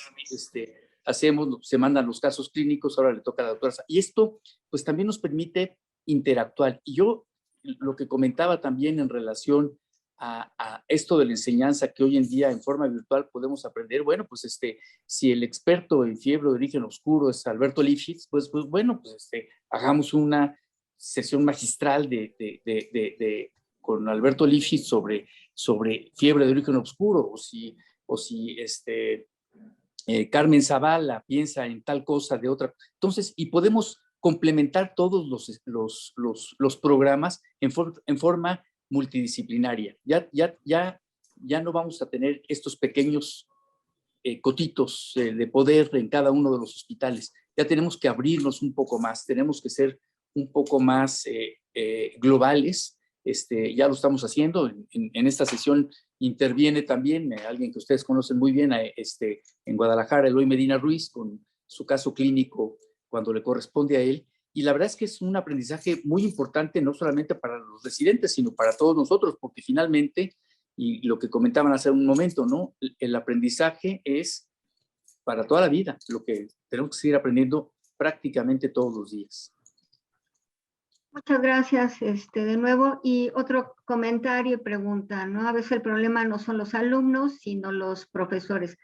se mandan los casos clínicos, ahora le toca a la doctora. Y esto pues también nos permite interactuar. Y yo lo que comentaba también en relación a esto de la enseñanza que hoy en día en forma virtual podemos aprender, bueno, pues si el experto en fiebre de origen oscuro es Alberto Lifshitz, pues bueno, pues hagamos una sesión magistral con Alberto Lifshitz sobre fiebre de origen oscuro, o si Carmen Zavala piensa en tal cosa de otra. Entonces, y podemos complementar todos los programas en forma multidisciplinaria. Ya no vamos a tener estos pequeños cotitos de poder en cada uno de los hospitales. Ya tenemos que abrirnos un poco más, tenemos que ser un poco más globales. Ya lo estamos haciendo. En esta sesión interviene también alguien que ustedes conocen muy bien en Guadalajara, Eloy Medina Ruiz, con su caso clínico cuando le corresponde a él. Y la verdad es que es un aprendizaje muy importante, no solamente para los residentes, sino para todos nosotros, porque finalmente, y lo que comentaban hace un momento, ¿no? El aprendizaje es para toda la vida, lo que tenemos que seguir aprendiendo prácticamente todos los días. Muchas gracias de nuevo. Y otro comentario y pregunta, ¿no? A veces el problema no son los alumnos, sino los profesores.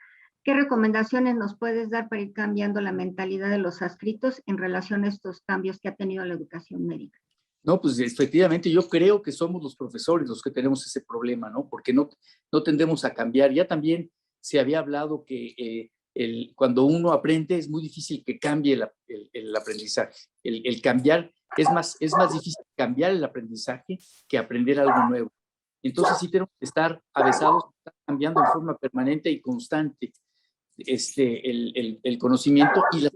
¿Qué recomendaciones nos puedes dar para ir cambiando la mentalidad de los adscritos en relación a estos cambios que ha tenido la educación médica? No, pues efectivamente yo creo que somos los profesores los que tenemos ese problema, ¿no? Porque no tendemos a cambiar. Ya también se había hablado que cuando uno aprende es muy difícil que cambie el aprendizaje. El cambiar, es más difícil cambiar el aprendizaje que aprender algo nuevo. Entonces sí tenemos que estar avesados, estar cambiando en forma permanente y constante el conocimiento y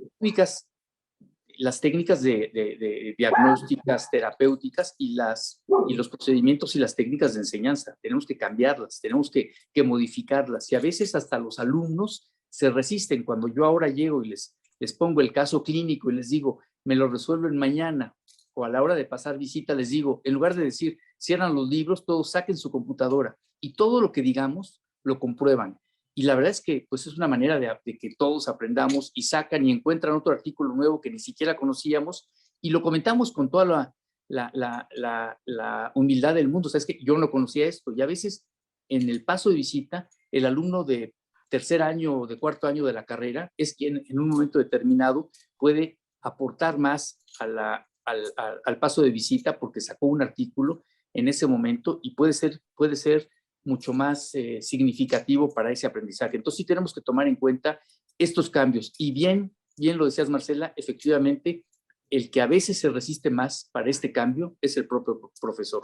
las técnicas de diagnósticas, terapéuticas y los procedimientos y las técnicas de enseñanza. Tenemos que cambiarlas, tenemos que modificarlas. Y a veces hasta los alumnos se resisten. Cuando yo ahora llego y les pongo el caso clínico y les digo, me lo resuelven mañana, o a la hora de pasar visita les digo, en lugar de decir, cierran los libros, todos saquen su computadora y todo lo que digamos lo comprueban. Y la verdad es que pues es una manera de que todos aprendamos y sacan y encuentran otro artículo nuevo que ni siquiera conocíamos y lo comentamos con toda la humildad del mundo. O sea, es que yo no conocía esto y a veces en el paso de visita el alumno de tercer año o de cuarto año de la carrera es quien en un momento determinado puede aportar más al paso de visita porque sacó un artículo en ese momento y puede ser mucho más significativo para ese aprendizaje. Entonces sí tenemos que tomar en cuenta estos cambios. Y bien lo decías, Marcela, efectivamente, el que a veces se resiste más para este cambio es el propio profesor.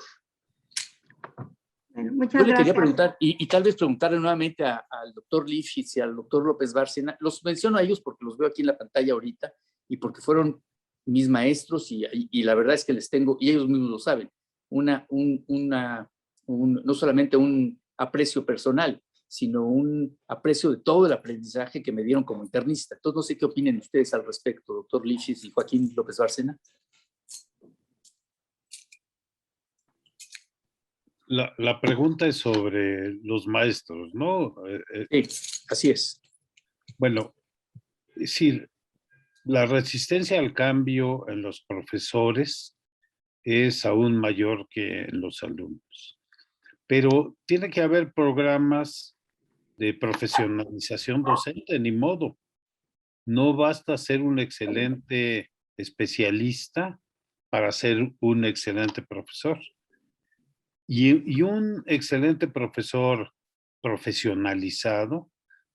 Bueno, muchas Yo le quería gracias. preguntar, y tal vez preguntarle nuevamente al doctor Lifshitz y al doctor López Bárcena, los menciono a ellos porque los veo aquí en la pantalla ahorita y porque fueron mis maestros y la verdad es que les tengo, y ellos mismos lo saben, no solamente un aprecio personal, sino un aprecio de todo el aprendizaje que me dieron como internista. Entonces, no sé qué opinen ustedes al respecto, doctor Lifshitz y Joaquín López Bárcena. La pregunta es sobre los maestros, ¿no? Sí, así es. Bueno, es decir, la resistencia al cambio en los profesores es aún mayor que en los alumnos. Pero tiene que haber programas de profesionalización docente, ni modo. No basta ser un excelente especialista para ser un excelente profesor. Y un excelente profesor profesionalizado,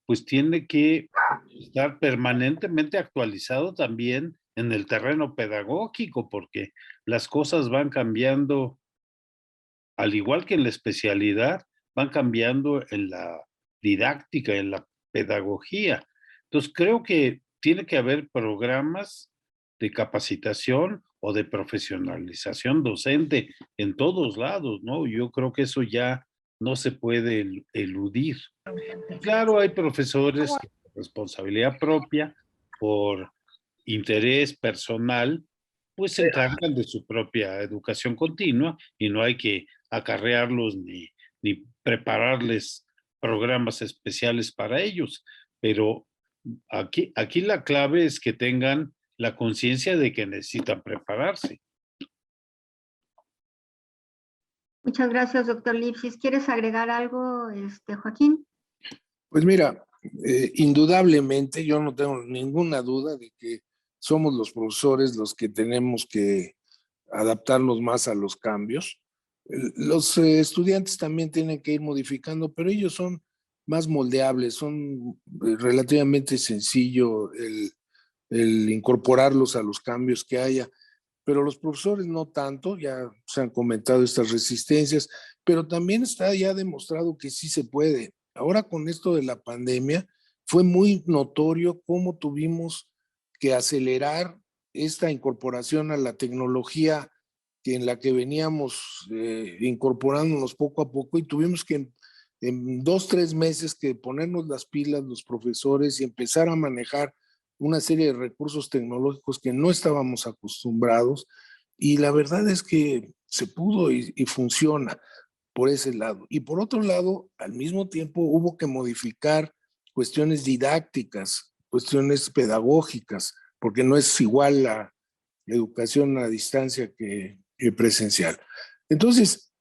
pues tiene que estar permanentemente actualizado también en el terreno pedagógico, porque las cosas van cambiando al igual que en la especialidad, van cambiando en la didáctica, en la pedagogía. Entonces, creo que tiene que haber programas de capacitación o de profesionalización docente en todos lados, ¿no? Yo creo que eso ya no se puede eludir. Claro, hay profesores que por responsabilidad propia, por interés personal, pues se encargan de su propia educación continua y no hay que acarrearlos ni prepararles programas especiales para ellos. Pero aquí la clave es que tengan la conciencia de que necesitan prepararse. Muchas gracias, doctor Lipsis. ¿Quieres agregar algo, Joaquín? Pues mira, indudablemente yo no tengo ninguna duda de que somos los profesores los que tenemos que adaptarnos más a los cambios. Los estudiantes también tienen que ir modificando, pero ellos son más moldeables, son relativamente sencillo el incorporarlos a los cambios que haya, pero los profesores no tanto, ya se han comentado estas resistencias, pero también está ya demostrado que sí se puede. Ahora con esto de la pandemia fue muy notorio cómo tuvimos que acelerar esta incorporación a la tecnología en la que veníamos incorporándonos poco a poco y tuvimos que en 2, 3 meses que ponernos las pilas los profesores y empezar a manejar una serie de recursos tecnológicos que no estábamos acostumbrados y la verdad es que se pudo y funciona por ese lado. Y por otro lado, al mismo tiempo hubo que modificar cuestiones didácticas, cuestiones pedagógicas, porque no es igual la educación a distancia que presencial. Entonces,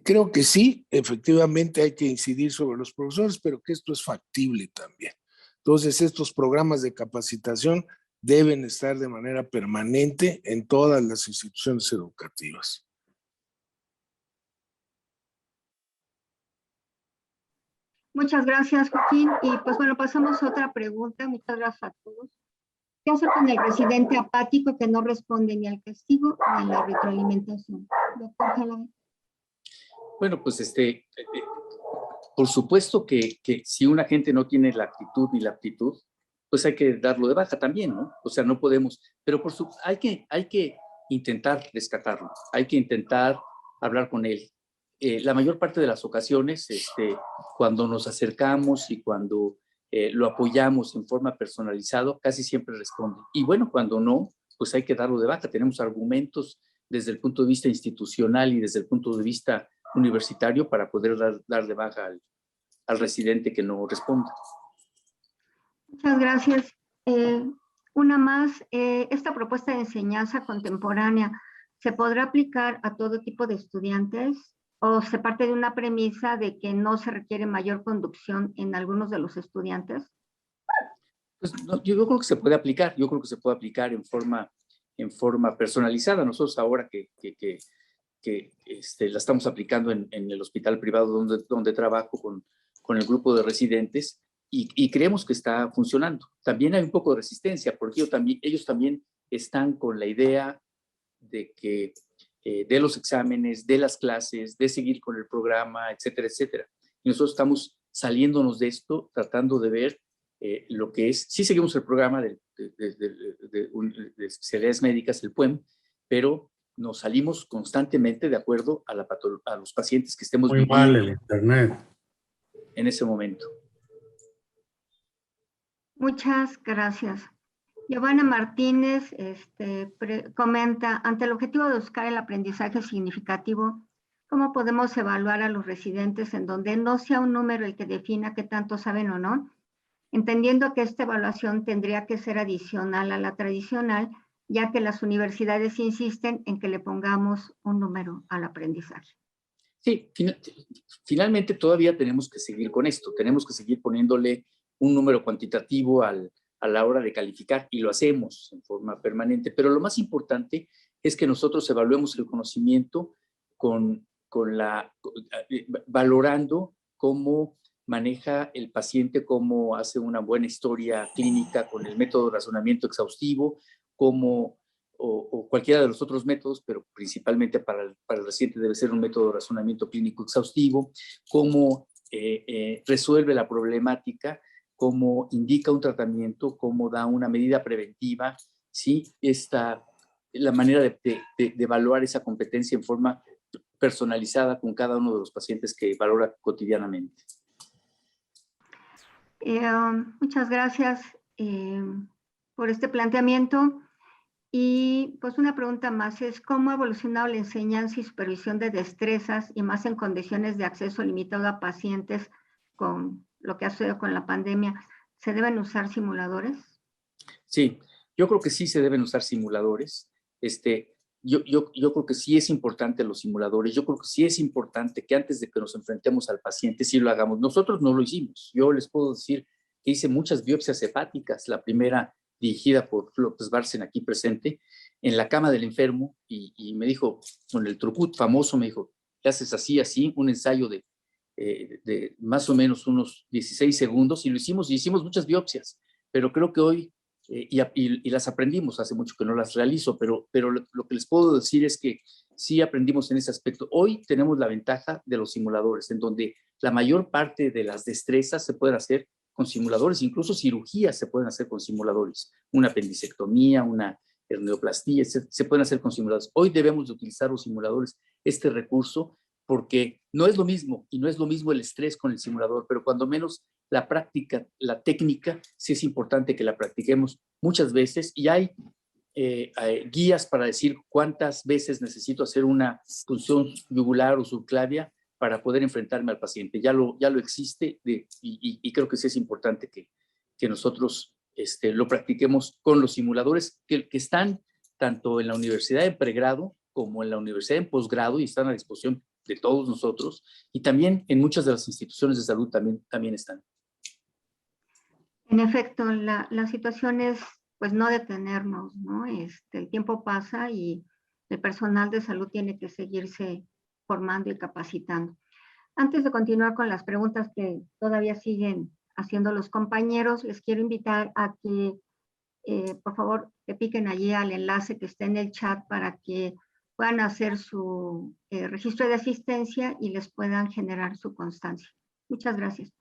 creo que sí, efectivamente hay que incidir sobre los profesores, pero que esto es factible también. Entonces, estos programas de capacitación deben estar de manera permanente en todas las instituciones educativas. Muchas gracias, Joaquín. Y pues bueno, pasamos a otra pregunta. Muchas gracias a todos. ¿Qué hacer con el residente apático que no responde ni al castigo ni a la retroalimentación? Doctor Jalave. Bueno, pues por supuesto que si una gente no tiene la actitud ni la aptitud, pues hay que darlo de baja también, ¿no? O sea, no podemos, pero hay que intentar rescatarlo, hay que intentar hablar con él. La mayor parte de las ocasiones, cuando nos acercamos y cuando lo apoyamos en forma personalizada, casi siempre responde. Y bueno, cuando no, pues hay que darlo de baja. Tenemos argumentos desde el punto de vista institucional y desde el punto de vista universitario para poder dar de baja al residente que no responda. Muchas gracias. Una más, esta propuesta de enseñanza contemporánea, ¿se podrá aplicar a todo tipo de estudiantes o se parte de una premisa de que no se requiere mayor conducción en algunos de los estudiantes? Pues no, yo creo que se puede aplicar, en forma personalizada. Nosotros ahora que la estamos aplicando en el hospital privado donde trabajo con el grupo de residentes y creemos que está funcionando. También hay un poco de resistencia porque ellos también están con la idea de que de los exámenes, de las clases, de seguir con el programa, etcétera, etcétera. Y nosotros estamos saliéndonos de esto, tratando de ver lo que es. Sí seguimos el programa de especialidades médicas, el PUEM, pero nos salimos constantemente de acuerdo a los pacientes que estemos viendo. Muy mal el internet. En ese momento. Muchas gracias. Giovanna Martínez comenta, ante el objetivo de buscar el aprendizaje significativo, ¿cómo podemos evaluar a los residentes en donde no sea un número el que defina qué tanto saben o no? Entendiendo que esta evaluación tendría que ser adicional a la tradicional, ya que las universidades insisten en que le pongamos un número al aprendizaje. Sí, finalmente todavía tenemos que seguir con esto, tenemos que seguir poniéndole un número cuantitativo a la hora de calificar y lo hacemos en forma permanente, pero lo más importante es que nosotros evaluemos el conocimiento valorando cómo maneja el paciente, cómo hace una buena historia clínica con el método de razonamiento exhaustivo, cómo o cualquiera de los otros métodos, pero principalmente para el residente debe ser un método de razonamiento clínico exhaustivo, cómo resuelve la problemática, cómo indica un tratamiento, cómo da una medida preventiva, ¿sí? La manera de evaluar esa competencia en forma personalizada con cada uno de los pacientes que valora cotidianamente. Muchas gracias por este planteamiento. Y pues una pregunta más es, ¿cómo ha evolucionado la enseñanza y supervisión de destrezas y más en condiciones de acceso limitado a pacientes con lo que ha sucedido con la pandemia? ¿Se deben usar simuladores? Sí, yo creo que sí se deben usar simuladores. Yo creo que sí es importante los simuladores. Yo creo que sí es importante que antes de que nos enfrentemos al paciente, sí lo hagamos. Nosotros no lo hicimos. Yo les puedo decir que hice muchas biopsias hepáticas. La primera dirigida por López Bárcena, aquí presente, en la cama del enfermo, y me dijo, con el trucut famoso, me dijo, ¿qué haces así, un ensayo de más o menos unos 16 segundos, y hicimos muchas biopsias, pero creo que hoy, y las aprendimos, hace mucho que no las realizo, pero lo que les puedo decir es que sí aprendimos en ese aspecto. Hoy tenemos la ventaja de los simuladores, en donde la mayor parte de las destrezas se pueden hacer con simuladores, incluso cirugías se pueden hacer con simuladores, una apendicectomía, una hernioplastia, se pueden hacer con simuladores. Hoy debemos de utilizar los simuladores, este recurso, porque no es lo mismo, y no es lo mismo el estrés con el simulador, pero cuando menos la práctica, la técnica, sí es importante que la practiquemos muchas veces, y hay guías para decir cuántas veces necesito hacer una punción yugular o subclavia para poder enfrentarme al paciente. Ya lo existe, y creo que sí es importante que nosotros lo practiquemos con los simuladores que están tanto en la universidad en pregrado como en la universidad en posgrado, y están a disposición de todos nosotros, y también en muchas de las instituciones de salud también están. En efecto, la situación es pues no detenernos, ¿no? El tiempo pasa y el personal de salud tiene que seguirse formando y capacitando. Antes de continuar con las preguntas que todavía siguen haciendo los compañeros, les quiero invitar a que, por favor, que piquen allí al enlace que está en el chat para que puedan hacer su registro de asistencia y les puedan generar su constancia. Muchas gracias.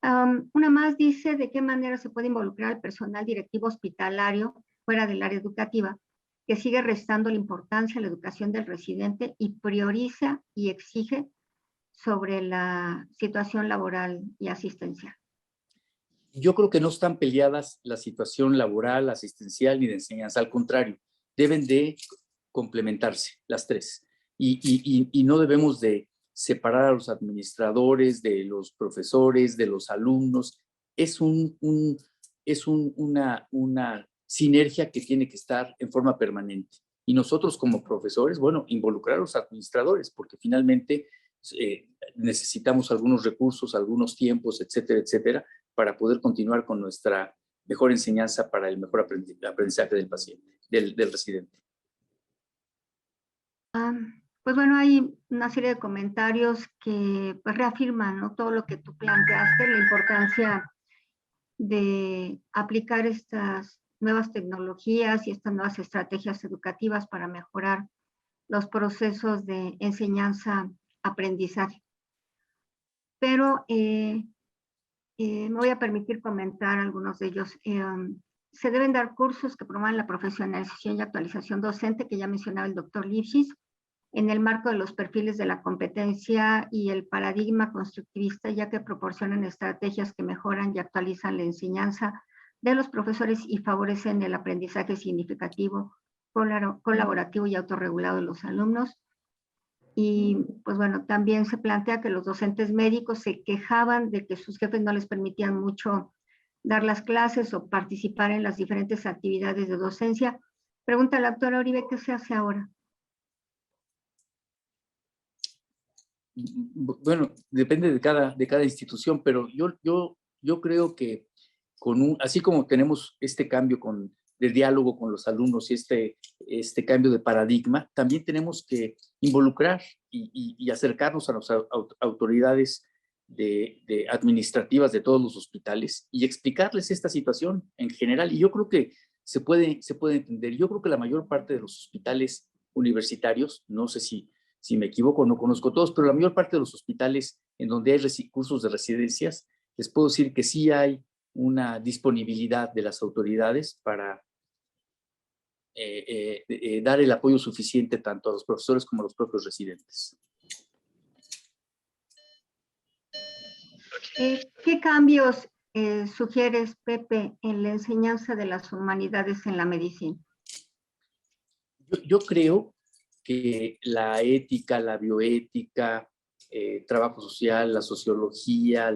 Una más dice, ¿de qué manera se puede involucrar al personal directivo hospitalario fuera del área educativa, que sigue restando la importancia a la educación del residente y prioriza y exige sobre la situación laboral y asistencial? Yo creo que no están peleadas la situación laboral, asistencial ni de enseñanza. Al contrario, deben de complementarse las tres. Y no debemos de separar a los administradores de los profesores, de los alumnos. Es una sinergia que tiene que estar en forma permanente. Y nosotros como profesores, bueno, involucrar a los administradores, porque finalmente necesitamos algunos recursos, algunos tiempos, etcétera, etcétera, para poder continuar con nuestra mejor enseñanza para el mejor aprendizaje del paciente, del residente. Pues bueno, hay una serie de comentarios que pues reafirman, ¿no?, todo lo que tú planteaste, la importancia de aplicar estas nuevas tecnologías y estas nuevas estrategias educativas para mejorar los procesos de enseñanza-aprendizaje. Pero me voy a permitir comentar algunos de ellos. Se deben dar cursos que promuevan la profesionalización y actualización docente, que ya mencionaba el doctor Lipschitz, en el marco de los perfiles de la competencia y el paradigma constructivista, ya que proporcionan estrategias que mejoran y actualizan la enseñanza de los profesores y favorecen el aprendizaje significativo, colaborativo y autorregulado de los alumnos. Y pues bueno, también se plantea que los docentes médicos se quejaban de que sus jefes no les permitían mucho dar las clases o participar en las diferentes actividades de docencia. Pregunta la doctora Uribe, ¿qué se hace ahora? Bueno, depende de cada institución, pero yo creo que así como tenemos este cambio de diálogo con los alumnos y este cambio de paradigma, también tenemos que involucrar y acercarnos a las autoridades administrativas de todos los hospitales y explicarles esta situación en general. Y yo creo que se puede entender. Yo creo que la mayor parte de los hospitales universitarios, no sé si me equivoco, no conozco todos, pero la mayor parte de los hospitales en donde hay cursos de residencias, les puedo decir que sí hay una disponibilidad de las autoridades para dar el apoyo suficiente tanto a los profesores como a los propios residentes. ¿Qué cambios sugieres, Pepe, en la enseñanza de las humanidades en la medicina? Yo creo que la ética, la bioética, trabajo social, la sociología,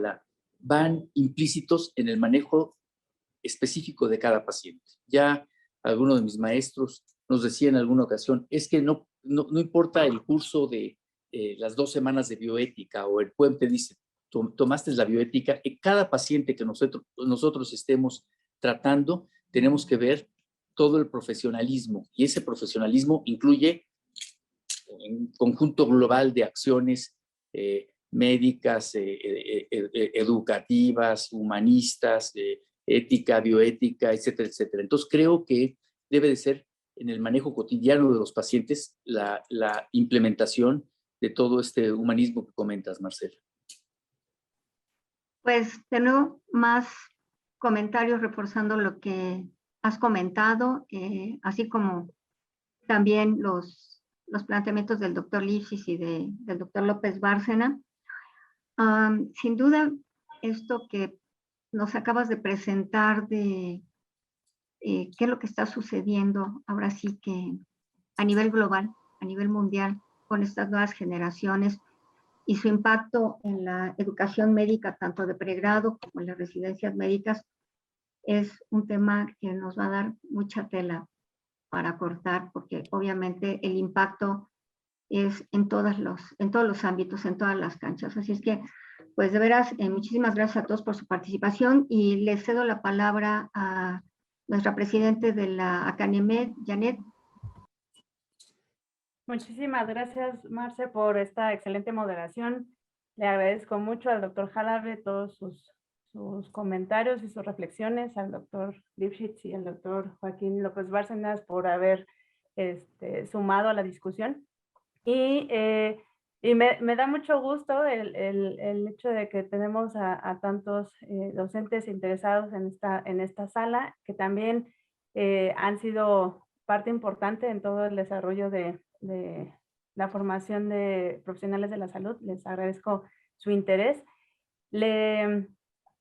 van implícitos en el manejo específico de cada paciente. Ya alguno de mis maestros nos decía en alguna ocasión, es que no importa el curso de las 2 semanas de bioética o el puente dice, tomaste la bioética, en cada paciente que nosotros estemos tratando, tenemos que ver todo el profesionalismo, y ese profesionalismo incluye un conjunto global de acciones médicas, educativas, humanistas, ética, bioética, etcétera, etcétera. Entonces creo que debe de ser en el manejo cotidiano de los pacientes la implementación de todo este humanismo que comentas, Marcela. Pues tengo más comentarios reforzando lo que has comentado, así como también los planteamientos del doctor Lipschitz y del doctor López Bárcena. Sin duda, esto que nos acabas de presentar de qué es lo que está sucediendo ahora sí que a nivel global, a nivel mundial, con estas nuevas generaciones y su impacto en la educación médica, tanto de pregrado como en las residencias médicas, es un tema que nos va a dar mucha tela para cortar, porque obviamente el impacto es en todos los ámbitos, en todas las canchas. Así es que, pues de veras, muchísimas gracias a todos por su participación y les cedo la palabra a nuestra presidente de la Acanemed, Janet. Muchísimas gracias, Marce, por esta excelente moderación. Le agradezco mucho al doctor Jalabe todos sus comentarios y sus reflexiones, al doctor Lipschitz y al doctor Joaquín López Bárcenas por haber sumado a la discusión. Y me da mucho gusto el hecho de que tenemos a tantos docentes interesados en esta sala, que también han sido parte importante en todo el desarrollo de la formación de profesionales de la salud. Les agradezco su interés.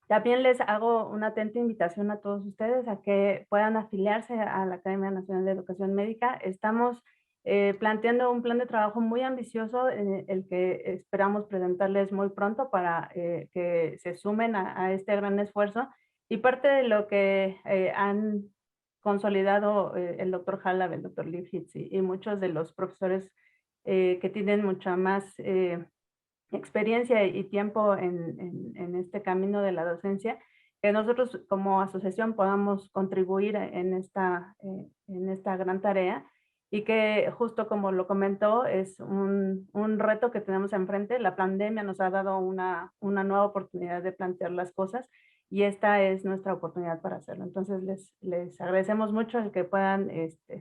También les hago una atenta invitación a todos ustedes a que puedan afiliarse a la Academia Nacional de Educación Médica. Estamos planteando un plan de trabajo muy ambicioso, el que esperamos presentarles muy pronto para que se sumen a este gran esfuerzo. Y parte de lo que han consolidado el doctor Jalabe, el doctor Lipschitz y muchos de los profesores que tienen mucha más experiencia y tiempo en este camino de la docencia, que nosotros como asociación podamos contribuir en esta gran tarea, y que justo como lo comentó, es un reto que tenemos enfrente. La pandemia nos ha dado una nueva oportunidad de plantear las cosas, y esta es nuestra oportunidad para hacerlo. Entonces les agradecemos mucho el que puedan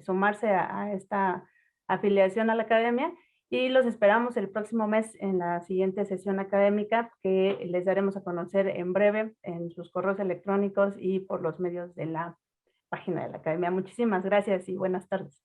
sumarse a esta afiliación a la academia, y los esperamos el próximo mes en la siguiente sesión académica, que les daremos a conocer en breve en sus correos electrónicos y por los medios de la página de la academia. Muchísimas gracias y buenas tardes.